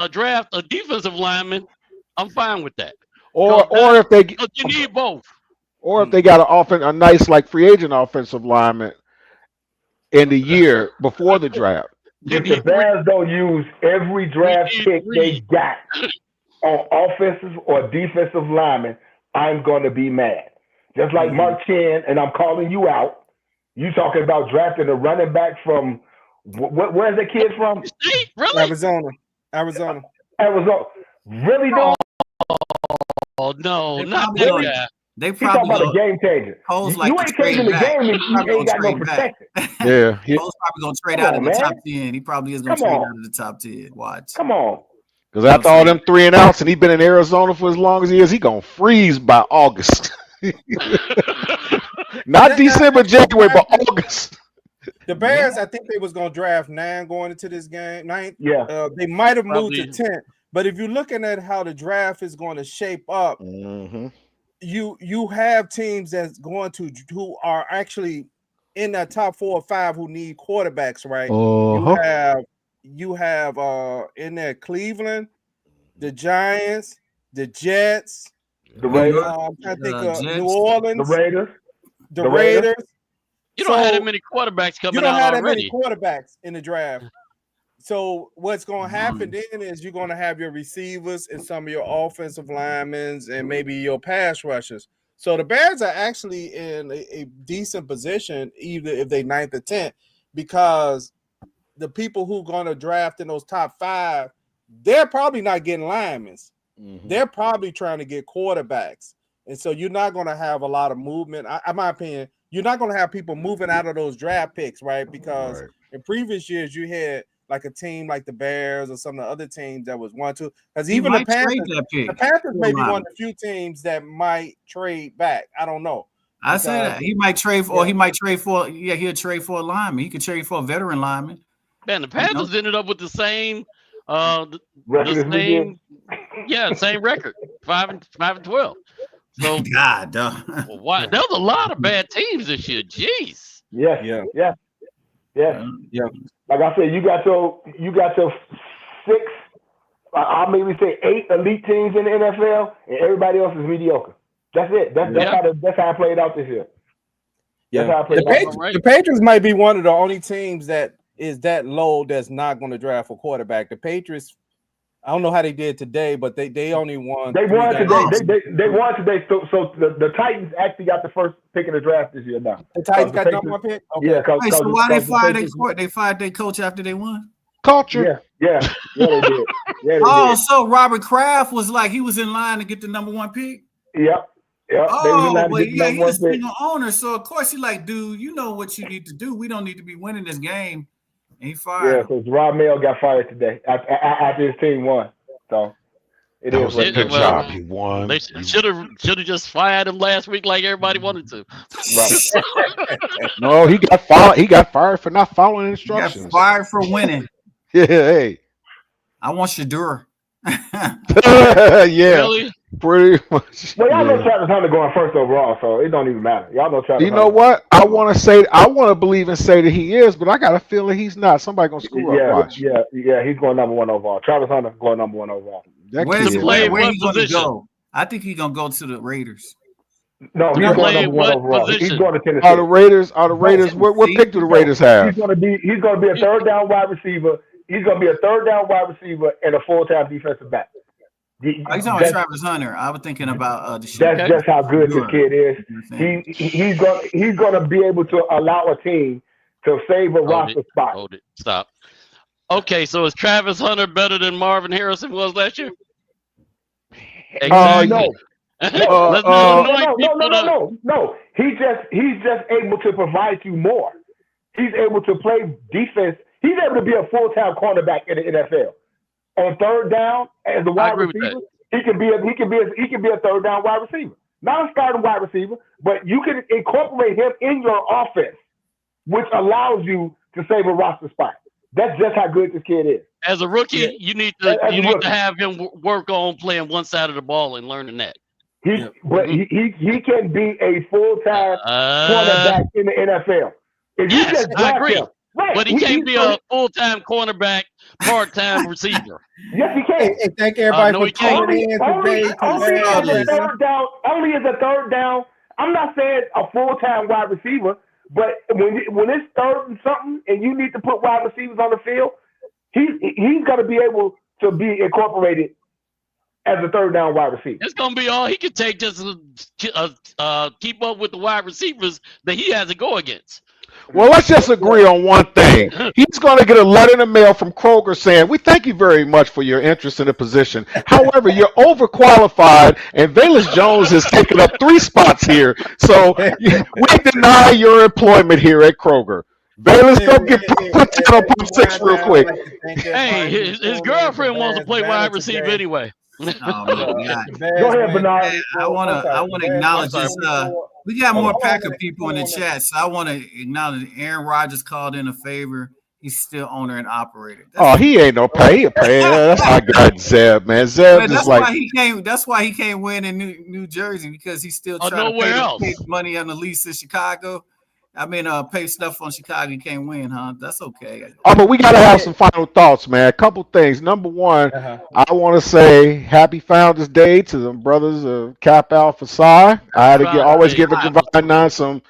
draft a defensive lineman, I'm fine with that. Or if they you need both. Or if they got a nice like free agent offensive lineman in the year before the draft. If the Bears don't use every draft pick they got on offensive or defensive linemen, I'm going to be mad. Just like Mark Chin, and I'm calling you out. You talking about drafting a running back from where's the kid from? Really? Arizona. Really though? Oh no, not that guy. They probably talking about a game changer. You ain't changing the game if you ain't got no protection. Cole's probably gonna trade out of the top 10. He probably is gonna trade out of the top 10. Watch. Come on. Because after all them 3 and outs, and he been in Arizona for as long as he is, he gonna freeze by August. Not December, January, but August. The Bears, I think they was gonna draft 9 going into this game. 9th. Yeah. They might have moved to 10th. But if you're looking at how the draft is going to shape up, you have teams who are actually in that top 4 or 5 who need quarterbacks, right? You have in there Cleveland, the Giants, the Jets, the Raiders, New Orleans, the Raiders. You don't have that many quarterbacks coming out. You don't have that many quarterbacks in the draft. So what's going to happen then is you're going to have your receivers and some of your offensive linemen and maybe your pass rushers. So the Bears are actually in a decent position, even if they 9th or 10th, because the people who are going to draft in those top 5, they're probably not getting linemen. They're probably trying to get quarterbacks. And so you're not going to have a lot of movement. In my opinion, you're not going to have people moving out of those draft picks, right? Because in previous years, you had like a team like the Bears or some of the other teams that was 1-2. Because even the Panthers may be one of the few teams that might trade back. I don't know. I say that he might trade for, he'll trade for a lineman. He could trade for a veteran lineman. Man, the Panthers ended up with the same, same record, 5-12. So God, why there was a lot of bad teams this year. Jeez. Yes. Yeah. Yeah. Yes. Yeah. Like I said, you got your 6. I'll maybe say 8 elite teams in the NFL, and everybody else is mediocre. That's it. That's how it played out this year. That's how it played out. The Patriots might be one of the only teams that is that low that's not going to draft a quarterback. The Patriots, I don't know how they did today, but they only won. They won today. They won today. So the Titans actually got the first pick in the draft this year now. The Titans got number 1 pick. Okay. Yeah. So why they fired their court? They fired their coach after they won. Culture. Yeah, they did. Yeah, they did. So Robert Kraft was like he was in line to get the number 1 pick. Yep. Oh, but yeah, he's a single owner, so of course he's like, dude, you know what you need to do. We don't need to be winning this game. And he fired. Yeah, because Rob Mayo got fired today after his team won. So it is a good job. He won. They should have just fired him last week like everybody wanted to. Right. No, he got fired. He got fired for not following instructions. He got fired for winning. Yeah, hey. I want Shadur. Yeah, Really? pretty much. Well, y'all know Travis Hunter going first overall, so it don't even matter. Y'all know Travis. You know what? I want to believe and say that he is, but I got a feeling he's not. Somebody gonna screw up. Watch. Yeah. He's going number 1 overall. Travis Hunter going number 1 overall. Where he going to go? I think he's gonna go to the Raiders. No, he's going number 1 overall. Position? He's going to Tennessee. Are the Raiders? What pick do the Raiders have? He's going to be a third down wide receiver. He's going to be a third down wide receiver and a full-time defensive back. He's talking Travis Hunter. I was thinking about the. That's just how good this kid is. He's going to be able to allow a team to save a roster spot. Hold it. Stop. Okay, so is Travis Hunter better than Marvin Harrison was last year? Exactly. No. No. He's just able to provide you more. He's able to play defense. He's able to be a full-time cornerback in the NFL. On third down as a wide receiver, he can be a third down wide receiver. Not a starting wide receiver, but you can incorporate him in your offense, which allows you to save a roster spot. That's just how good this kid is. As a rookie, you need to have him work on playing one side of the ball and learning that. But he can be a full-time cornerback in the NFL. If you just I agree. Him, right, but he can't be a full-time cornerback, part-time receiver. Yes, he can. Hey, thank everybody for tuning in today. Only as a third down. I'm not saying a full-time wide receiver, but when it's third and something and you need to put wide receivers on the field, he's going to be able to be incorporated as a third down wide receiver. It's going to be all he can take just to keep up with the wide receivers that he has to go against. Well, let's just agree on one thing. He's going to get a letter in the mail from Kroger saying, we thank you very much for your interest in the position. However, you're overqualified, and Velus Jones has taken up 3 spots here. So we deny your employment here at Kroger. Velus, go get put that on pump 6 real quick. Hey, his girlfriend wants to play wide receiver anyway. Oh, God. Go ahead, Bernard. I want to acknowledge this. We got more Packer people in the chat, so I want to acknowledge Aaron Rodgers called in a favor. He's still owner and operator. He ain't no pay. He a pay. That's my guy, Zeb, man. Zeb is like. That's why he can't win in New Jersey, because he's still trying to pay money on the lease in Chicago. Pay stuff on Chicago. You can't win, huh? That's okay. But we got to have some final thoughts, man. A couple things. Number one, I want to say Happy Founders Day to the brothers of Cap Alpha Psi. I had to always give the Divine Nine some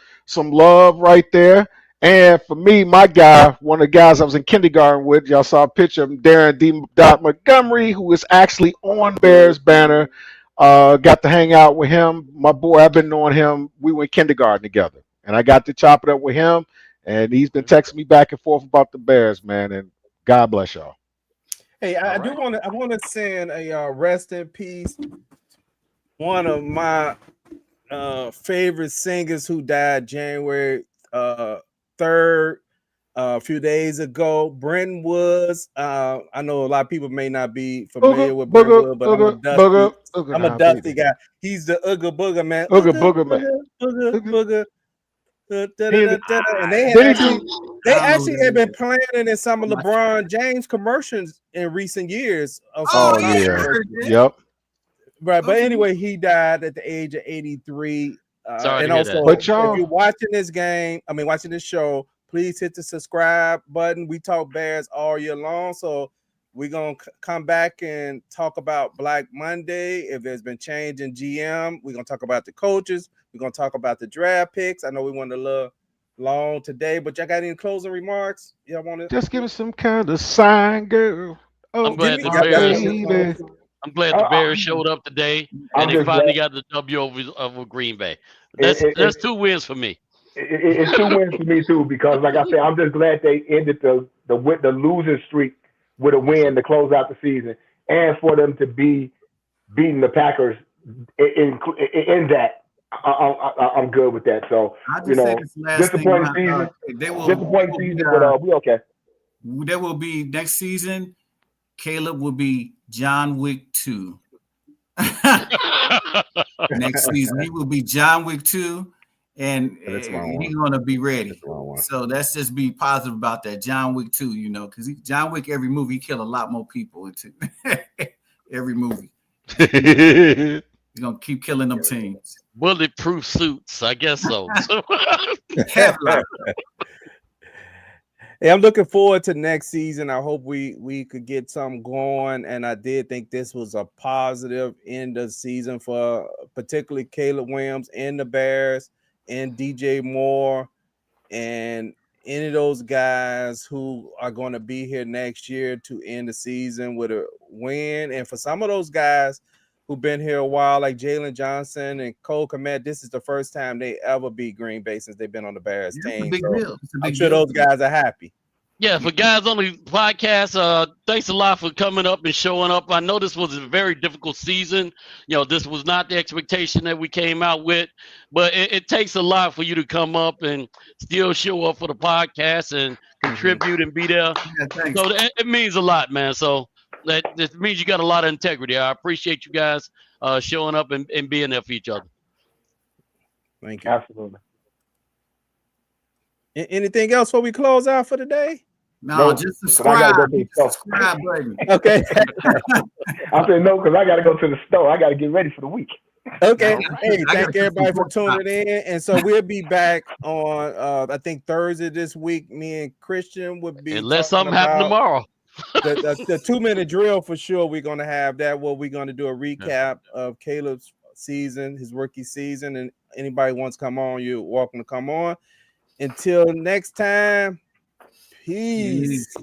love right there. And for me, my guy, one of the guys I was in kindergarten with, y'all saw a picture of Darren D. Montgomery, who is actually on Bears banner. Got to hang out with him. My boy, I've been knowing him. We went kindergarten together. And I got to chop it up with him, and he's been texting me back and forth about the Bears, man. And God bless y'all. Hey, I want to send a rest in peace. One of my favorite singers who died January 3rd, a few days ago. Brenton Woods. I know a lot of people may not be familiar with Brenton Woods, but I'm a Dusty guy. He's the Ooga Booga man. Ooga Booga man. Ooga Booga. And they actually have been playing in some of LeBron James commercials in recent years. Yeah. Yep. Right, but Okay. anyway, he died at the age of 83. Sorry And to hear also, that. But if y'all- you're watching this game, watching this show, please hit the subscribe button. We talk Bears all year long, so we're gonna come back and talk about Black Monday. If there's been change in GM, we're gonna talk about the coaches. We're gonna talk about the draft picks. I know we went a little long today, but y'all got any closing remarks? Y'all want to just give me some kind of sign, girl. Oh, I'm glad the y'all got Bears. any- baby. I'm glad the Bears showed up today I'm and they just finally glad. got the W over Green Bay. It- That's 2 wins for me. It's 2 wins for me too, because like I said, I'm just glad they ended the losing streak with a win to close out the season, and for them to be beating the Packers in that. I'm good with that. So I'll just say this last thing. disappointing season, but we okay. There will be next season. Caleb will be John Wick 2. Next season, he will be John Wick 2, and he's going to be ready. So let's just be positive about that. John Wick 2, because John Wick, every movie, he killed a lot more people into every movie. He's going to keep killing them teams. Bulletproof suits, I guess so. Kevlar. Hey, I'm looking forward to next season. I hope we could get something going. And I did think this was a positive end of season for particularly Caleb Williams and the Bears and DJ Moore and any of those guys who are going to be here next year to end the season with a win. And for some of those guys who've been here a while, like Jalen Johnson and Cole Kmet, this is the first time they ever beat Green Bay since they've been on the Bears team. It's a big deal. I'm sure those guys are happy. Yeah, for guys on the podcast, thanks a lot for coming up and showing up. I know this was a very difficult season. This was not the expectation that we came out with, but it takes a lot for you to come up and still show up for the podcast and contribute and be there. Yeah, so it means a lot, man. So that means you got a lot of integrity. I appreciate you guys showing up and being there for each other. Thank you. Absolutely. Anything else before we close out for the day? No, just subscribe. Subscribe button. Okay. I said no because I got to go to the store. I got to get ready for the week. Okay. Hey, thank everybody for tuning in. And so we'll be back on, I think, Thursday this week. Me and Christian would be. Unless something happens tomorrow. the 2-minute drill for sure. We're going to have that where we're going to do a recap of Caleb's season, his rookie season. And anybody wants to come on, you're welcome to come on. Until next time, peace.